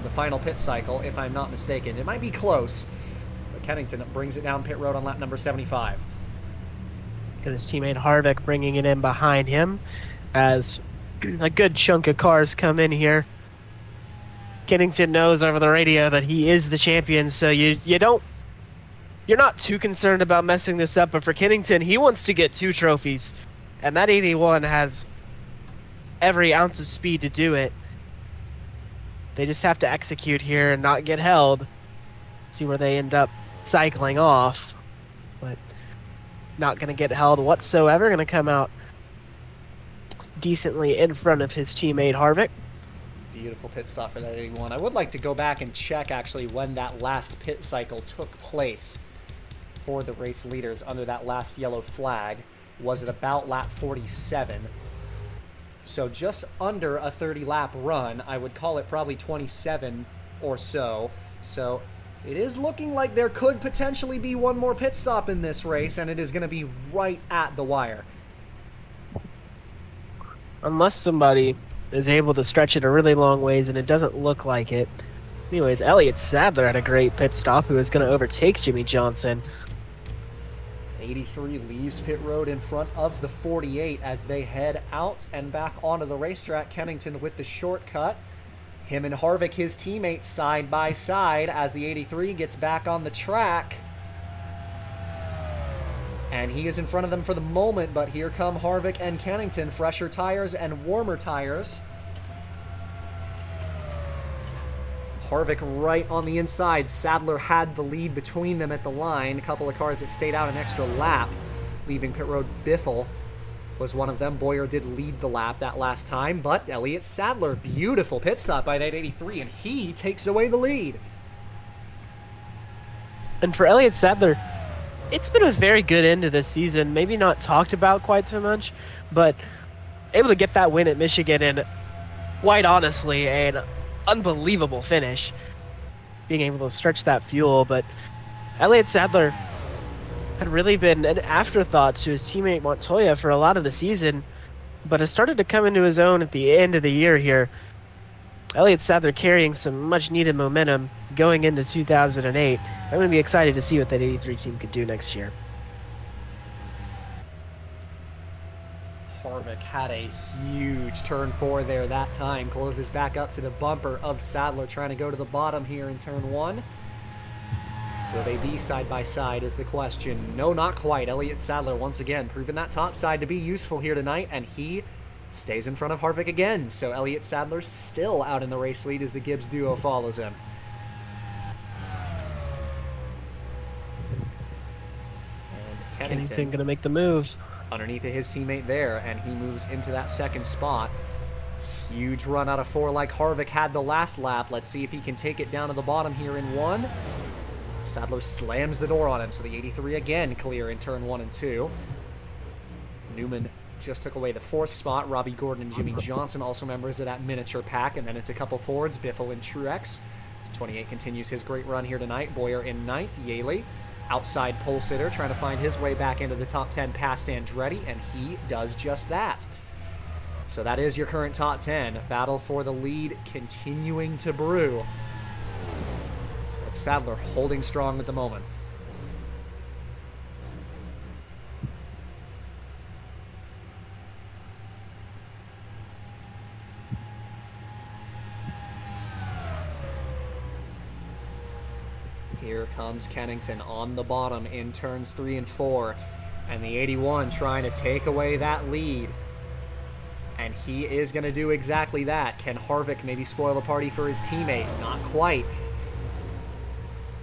[SPEAKER 2] the final pit cycle, if I'm not mistaken. It might be close, but Kennington brings it down pit road on lap number 75.
[SPEAKER 4] Got his teammate Harvick bringing it in behind him as a good chunk of cars come in here. Kennington knows over the radio that he is the champion, so you're not too concerned about messing this up, but for Kennington, he wants to get 2 trophies, and that 81 has every ounce of speed to do it. They just have to execute here and not get held. See where they end up cycling off, but not going to get held whatsoever. Going to come out decently in front of his teammate Harvick.
[SPEAKER 2] Beautiful pit stop for that 81. I would like to go back and check actually when that last pit cycle took place for the race leaders under that last yellow flag. Was it about lap 47? So just under a 30-lap run. I would call it probably 27 or so. So it is looking like there could potentially be one more pit stop in this race, and it is going to be right at the wire.
[SPEAKER 4] Unless somebody is able to stretch it a really long ways, and it doesn't look like it. Anyways, Elliott Sadler had a great pit stop, who is going to overtake Jimmy Johnson.
[SPEAKER 2] 83 leaves pit road in front of the 48 as they head out and back onto the racetrack. Kennington with the shortcut. Him and Harvick, his teammates, side by side as the 83 gets back on the track. And he is in front of them for the moment, but here come Harvick and Kennington. Fresher tires and warmer tires. Harvick right on the inside. Sadler had the lead between them at the line. A couple of cars that stayed out an extra lap, leaving pit road Biffle was one of them. Boyer did lead the lap that last time, but Elliott Sadler, beautiful pit stop by that 83, and he takes away the lead.
[SPEAKER 4] And for Elliott Sadler, it's been a very good end to this season. Maybe not talked about quite so much, but able to get that win at Michigan and quite honestly an unbelievable finish. Being able to stretch that fuel, but Elliott Sadler had really been an afterthought to his teammate Montoya for a lot of the season, but has started to come into his own at the end of the year here. Elliott Sadler carrying some much needed momentum going into 2008. I'm going to be excited to see what that 83 team could do next year.
[SPEAKER 2] Harvick had a huge turn 4 there that time. Closes back up to the bumper of Sadler, trying to go to the bottom here in turn 1. Will they be side by side is the question. No, not quite. Elliott Sadler once again proving that top side to be useful here tonight, and he stays in front of Harvick again. So Elliott Sadler still out in the race lead as the Gibbs duo follows him. And
[SPEAKER 4] Kennington going to make the moves.
[SPEAKER 2] Underneath of his teammate there, and he moves into that second spot. Huge run out of 4 like Harvick had the last lap. Let's see if he can take it down to the bottom here in 1. Sadler slams the door on him, so the 83 again clear in turn 1 and 2. Newman just took away the 4th spot. Robbie Gordon and Jimmy Johnson also members of that miniature pack, and then it's a couple forwards, Biffle and Truex. 28 continues his great run here tonight. Boyer in 9th, Yaley outside pole sitter, trying to find his way back into the top 10 past Andretti, and he does just that. So that is your current top 10. Battle for the lead continuing to brew. But Sadler holding strong at the moment. Here comes Kennington on the bottom in turns 3 and 4. And the 81 trying to take away that lead. And he is going to do exactly that. Can Harvick maybe spoil the party for his teammate? Not quite.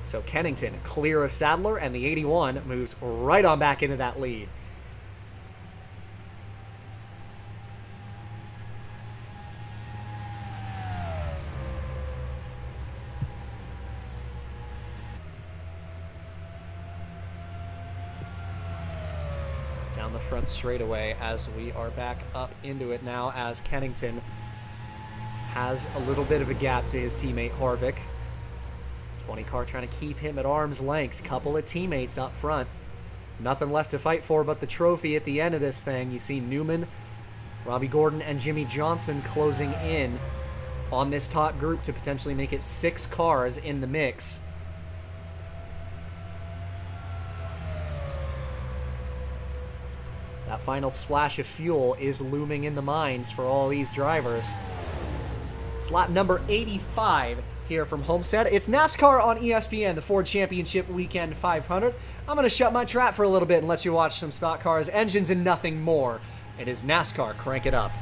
[SPEAKER 2] So Kennington clear of Sadler, and the 81 moves right on back into that lead. Down the front straightaway as we are back up into it now, as Kennington has a little bit of a gap to his teammate Harvick. 20 car trying to keep him at arm's length. Couple of teammates up front. Nothing left to fight for but the trophy at the end of this thing. You see Newman, Robbie Gordon, and Jimmy Johnson closing in on this top group to potentially make it 6 cars in the mix. That final splash of fuel is looming in the minds for all these drivers. It's lap number 85 here from Homestead. It's NASCAR on ESPN, the Ford Championship Weekend 500. I'm going to shut my trap for a little bit and let you watch some stock cars, engines, and nothing more. It is NASCAR. Crank it up.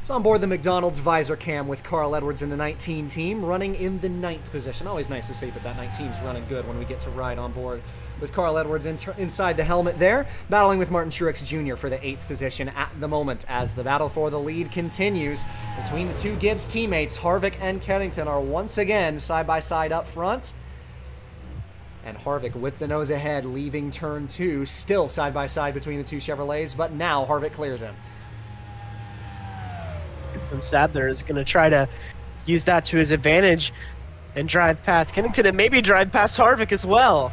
[SPEAKER 2] So on board the McDonald's Visor Cam with Carl Edwards in the 19 team, running in the 9th position. Always nice to see that 19's running good when we get to ride on board with Carl Edwards inside the helmet there, battling with Martin Truex Jr. for the 8th position at the moment as the battle for the lead continues between the two Gibbs teammates. Harvick and Kennington are once again side by side up front. And Harvick with the nose ahead, leaving turn 2, still side by side between the two Chevrolets, but now Harvick clears him.
[SPEAKER 4] And Sadler is going to try to use that to his advantage and drive past Kennington and maybe drive past Harvick as well.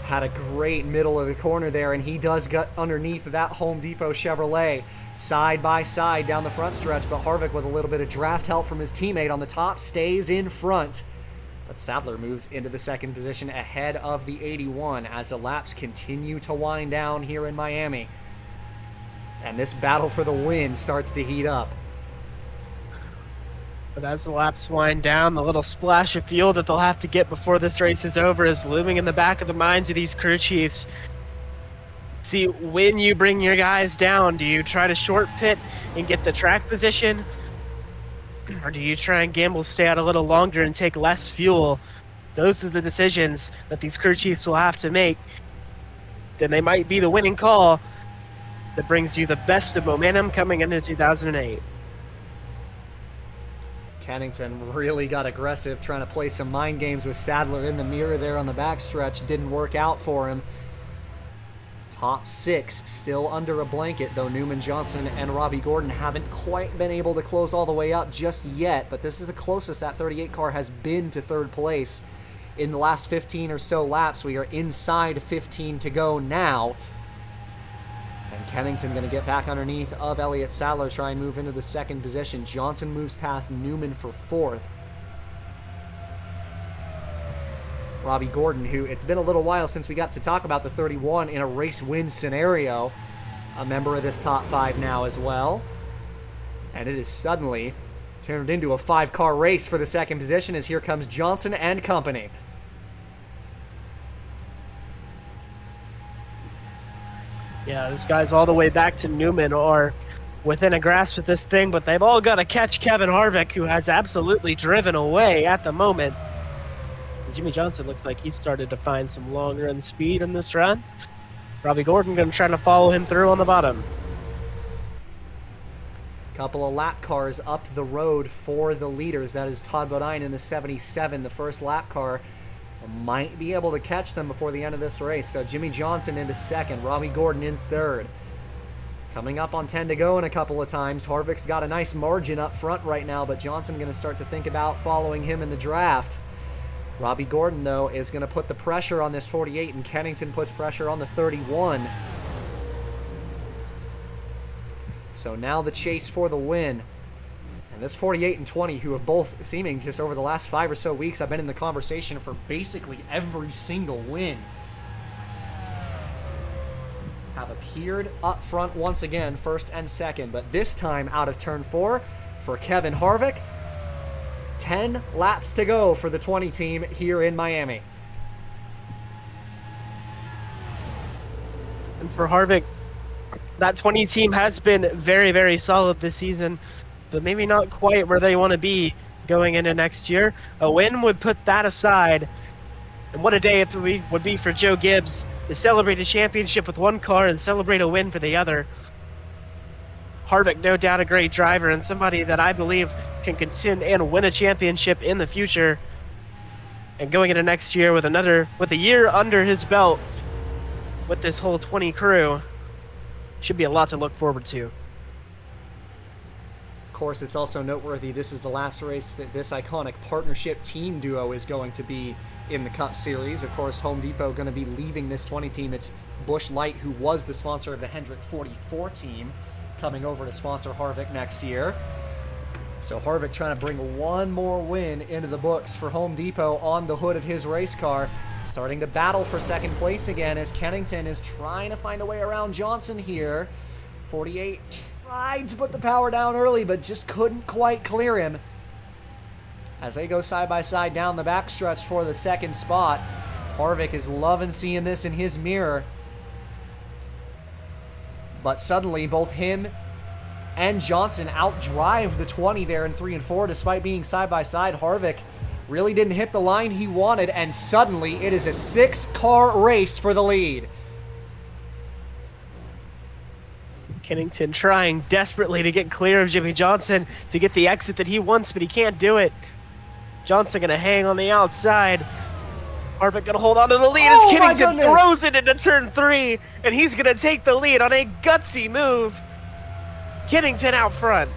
[SPEAKER 2] Had a great middle of the corner there, and he does get underneath that Home Depot Chevrolet side by side down the front stretch, but Harvick with a little bit of draft help from his teammate on the top stays in front. But Sadler moves into the 2nd position ahead of the 81 as the laps continue to wind down here in Miami. And this battle for the win starts to heat up.
[SPEAKER 4] But as the laps wind down, the little splash of fuel that they'll have to get before this race is over is looming in the back of the minds of these crew chiefs. See, when you bring your guys down, do you try to short pit and get the track position? Or do you try and gamble, stay out a little longer and take less fuel? Those are the decisions that these crew chiefs will have to make. Then they might be the winning call that brings you the best of momentum coming into 2008.
[SPEAKER 2] Kennington really got aggressive, trying to play some mind games with Sadler in the mirror there on the backstretch. Didn't work out for him. Top 6 still under a blanket, though Newman Johnson and Robbie Gordon haven't quite been able to close all the way up just yet, but this is the closest that 38 car has been to 3rd place in the last 15 or so laps. We are inside 15 to go now. And Kennington going to get back underneath of Elliott Sadler, try and move into the 2nd position. Johnson moves past Newman for 4th. Robbie Gordon, who it's been a little while since we got to talk about the 31 in a race win scenario, a member of this top 5 now as well. And it is suddenly turned into a 5-car race for the 2nd position as here comes Johnson and company.
[SPEAKER 4] Yeah, those guys all the way back to Newman are within a grasp of this thing, but they've all got to catch Kevin Harvick, who has absolutely driven away at the moment. Jimmy Johnson looks like he started to find some long run speed in this run. Robbie Gordon going to try to follow him through on the bottom.
[SPEAKER 2] Couple of lap cars up the road for the leaders. That is Todd Bodine in the 77, the first lap car. Might be able to catch them before the end of this race. So Jimmy Johnson into 2nd, Robbie Gordon in 3rd. Coming up on 10 to go in a couple of times. Harvick's got a nice margin up front right now, but Johnson going to start to think about following him in the draft. Robbie Gordon, though, is going to put the pressure on this 48, and Kennington puts pressure on the 31. So now the chase for the win. And this 48 and 20, who have both seeming just over the last 5 or so weeks, I've been in the conversation for basically every single win, have appeared up front once again, 1st and 2nd, but this time out of turn 4 for Kevin Harvick. 10 laps to go for the 20 team here in Miami.
[SPEAKER 4] And for Harvick, that 20 team has been very, very solid this season, but maybe not quite where they want to be going into next year. A win would put that aside. And what a day it would be for Joe Gibbs to celebrate a championship with one car and celebrate a win for the other. Harvick, no doubt a great driver and somebody that I believe can contend and win a championship in the future. And going into next year with a year under his belt with this whole 20 crew, should be a lot to look forward to.
[SPEAKER 2] Of course, it's also noteworthy this is the last race that this iconic partnership team duo is going to be in the Cup Series. Of course, Home Depot going to be leaving this 20 team. It's Busch Light, who was the sponsor of the Hendrick 44 team, coming over to sponsor Harvick next year. So Harvick trying to bring one more win into the books for Home Depot on the hood of his race car. Starting to battle for 2nd place again as Kennington is trying to find a way around Johnson here. 48 tried to put the power down early, but just couldn't quite clear him. As they go side by side down the backstretch for the 2nd spot. Harvick is loving seeing this in his mirror. But suddenly both him and Johnson outdrive the 20 there in 3 and 4 despite being side by side. Harvick really didn't hit the line he wanted, and suddenly it is a 6-car race for the lead.
[SPEAKER 4] Kennington trying desperately to get clear of Jimmy Johnson to get the exit that he wants, but he can't do it. Johnson gonna hang on the outside. Harvick gonna hold on to the lead as Kennington throws it into turn 3, and he's gonna take the lead on a gutsy move. Kennington out front.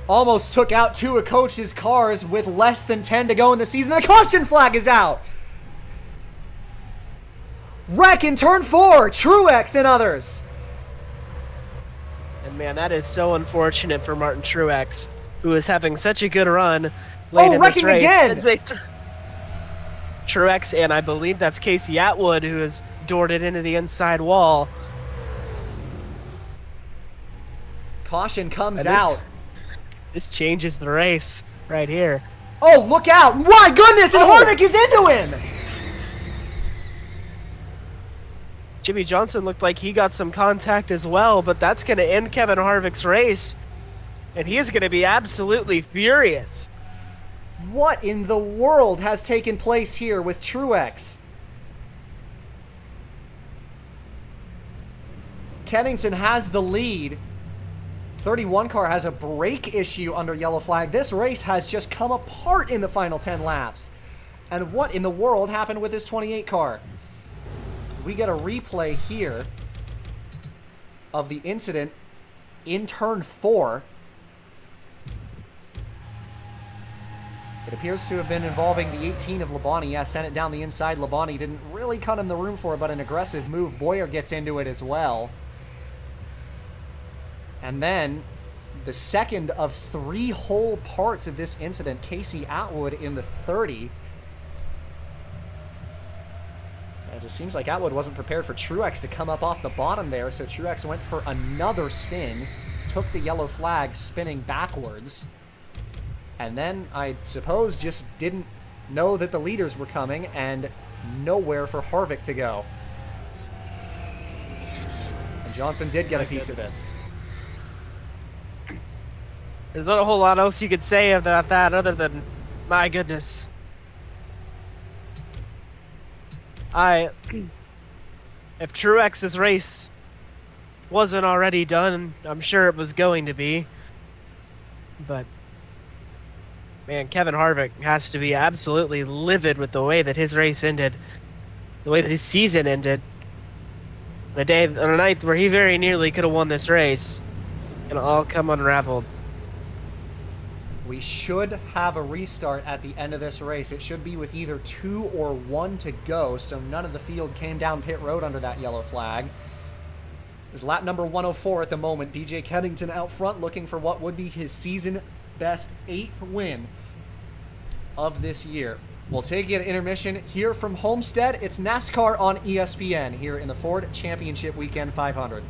[SPEAKER 2] Almost took out 2 of Coach's cars with less than 10 to go in the season. The caution flag is out. Wreck in turn 4, Truex and others.
[SPEAKER 4] And man, that is so unfortunate for Martin Truex, who is having such a good run late in this race.
[SPEAKER 2] Again.
[SPEAKER 4] Truex, and I believe that's Casey Atwood, who has doored it into the inside wall.
[SPEAKER 2] Caution comes out.
[SPEAKER 4] This changes the race right here.
[SPEAKER 2] Oh, look out! My goodness, and Harvick is into him!
[SPEAKER 4] Jimmy Johnson looked like he got some contact as well, but that's going to end Kevin Harvick's race, and he is going to be absolutely furious.
[SPEAKER 2] What in the world has taken place here with Truex? Kennington has the lead. 31 car has a brake issue under yellow flag. This race has just come apart in the final 10 laps. And what in the world happened with this 28 car? We get a replay here of the incident in turn 4. It appears to have been involving the 18 of Labonte. Yeah, sent it down the inside. Labonte didn't really cut him the room for it, but an aggressive move. Boyer gets into it as well. And then the second of 3 whole parts of this incident, Casey Atwood in the 30. It just seems like Atwood wasn't prepared for Truex to come up off the bottom there, so Truex went for another spin, took the yellow flag spinning backwards, and then I suppose just didn't know that the leaders were coming and nowhere for Harvick to go. And Johnson did get a piece of it.
[SPEAKER 4] There's not a whole lot else you could say about that other than, my goodness. If Truex's race wasn't already done, I'm sure it was going to be. But, man, Kevin Harvick has to be absolutely livid with the way that his race ended, the way that his season ended. On a night where he very nearly could have won this race, and it all come unraveled.
[SPEAKER 2] We should have a restart at the end of this race. It should be with either 2 or 1 to go, so none of the field came down pit road under that yellow flag. It's lap number 104 at the moment. DJ Kennington out front looking for what would be his season best 8th win of this year. We'll take an intermission here from Homestead. It's NASCAR on ESPN here in the Ford Championship Weekend 500.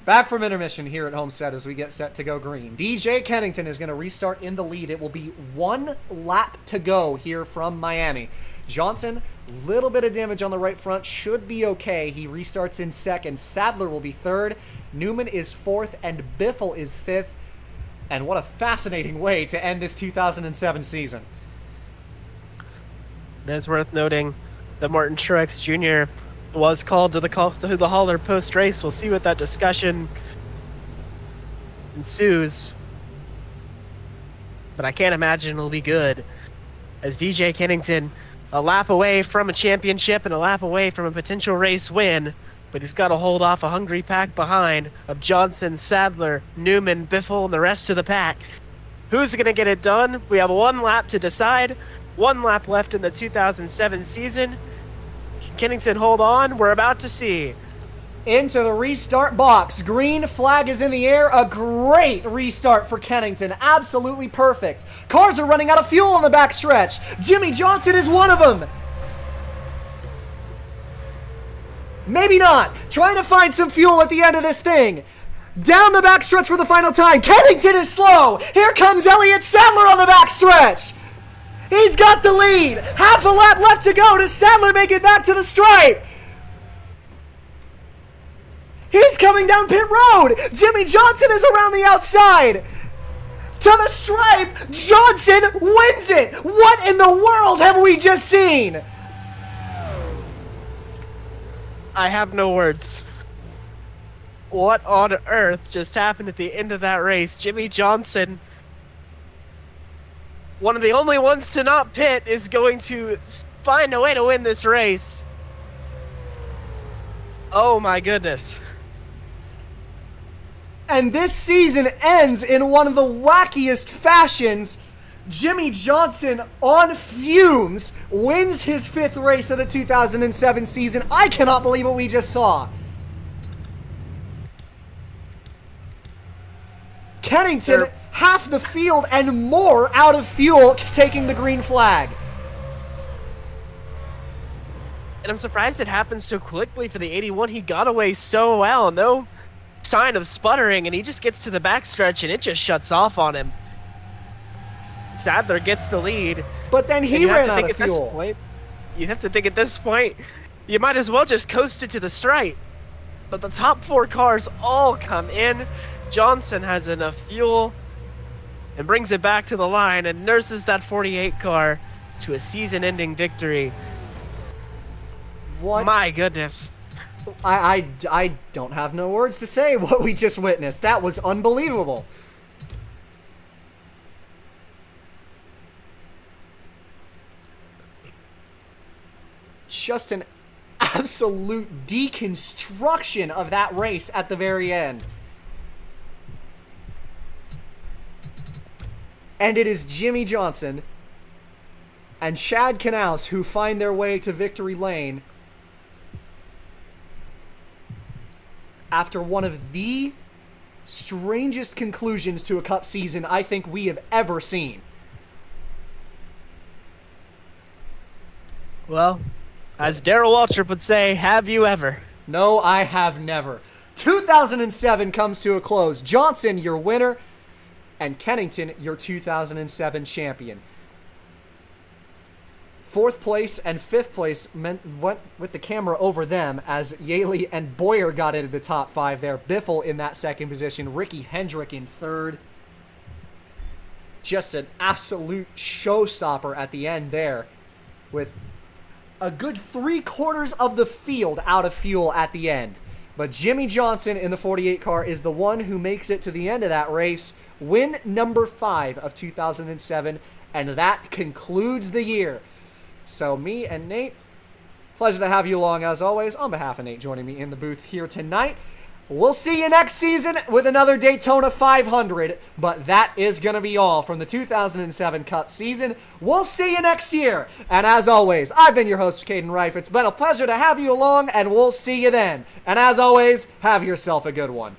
[SPEAKER 2] Back from intermission here at Homestead as we get set to go green. DJ Kennington is going to restart in the lead. It will be 1 lap to go here from Miami. Johnson, little bit of damage on the right front, should be okay. He restarts in second. Sadler will be third. Newman is fourth, and Biffle is fifth. And what a fascinating way to end this 2007 season.
[SPEAKER 4] It's worth noting that Martin Truex Jr. was called to the hauler post-race. We'll see what that discussion ensues. But I can't imagine it'll be good, as DJ Kennington a lap away from a championship and a lap away from a potential race win, but he's got to hold off a hungry pack behind of Johnson, Sadler, Newman, Biffle, and the rest of the pack. Who's going to get it done? We have 1 lap to decide. 1 lap left in the 2007 season. Can Kennington hold on? We're about to see.
[SPEAKER 2] Into the restart box. Green flag is in the air. A great restart for Kennington. Absolutely perfect. Cars are running out of fuel on the backstretch. Jimmy Johnson is one of them. Maybe not. Trying to find some fuel at the end of this thing. Down the backstretch for the final time. Kennington is slow. Here comes Elliott Sadler on the backstretch. He's got the lead. Half a lap left to go. Does Sadler make it back to the stripe? He's coming down pit road. Jimmy Johnson is around the outside. To the stripe. Johnson wins it. What in the world have we just seen?
[SPEAKER 4] I have no words. What on earth just happened at the end of that race? Jimmy Johnson, one of the only ones to not pit, is going to find a way to win this race. Oh my goodness.
[SPEAKER 2] And this season ends in one of the wackiest fashions. Jimmy Johnson, on fumes, wins his 5th race of the 2007 season. I cannot believe what we just saw. Kennington, half the field and more out of fuel, taking the green flag.
[SPEAKER 4] And I'm surprised it happened so quickly for the 81. He got away so well. No sign of sputtering, and he just gets to the backstretch, and it just shuts off on him. Sadler gets the lead.
[SPEAKER 2] But then he ran out of fuel.
[SPEAKER 4] You have to think at this point, you might as well just coast it to the stripe. But the top 4 cars all come in. Johnson has enough fuel and brings it back to the line and nurses that 48 car to a season-ending victory.
[SPEAKER 2] What?
[SPEAKER 4] My goodness.
[SPEAKER 2] I don't have no words to say what we just witnessed. That was unbelievable. Just an absolute deconstruction of that race at the very end. And it is Jimmy Johnson and Chad Knaus who find their way to victory lane after one of the strangest conclusions to a Cup season I think we have ever seen.
[SPEAKER 4] Well, as Darrell Waltrip would say, have you ever?
[SPEAKER 2] No, I have never. 2007 comes to a close. Johnson, your winner, and Kennington, your 2007 champion. 4th place and 5th place went with the camera over them as Yaley and Boyer got into the top 5 there. Biffle in that 2nd position. Ricky Hendrick in 3rd. Just an absolute showstopper at the end there, with a good 3/4 of the field out of fuel at the end. But Jimmy Johnson in the 48 car is the one who makes it to the end of that race. Win number 5 of 2007, and that concludes the year. So me and Nate, pleasure to have you along as always. On behalf of Nate joining me in the booth here tonight, we'll see you next season with another Daytona 500, but that is going to be all from the 2007 Cup season. We'll see you next year. And as always, I've been your host, Caden Reif. It's been a pleasure to have you along, and we'll see you then. And as always, have yourself a good one.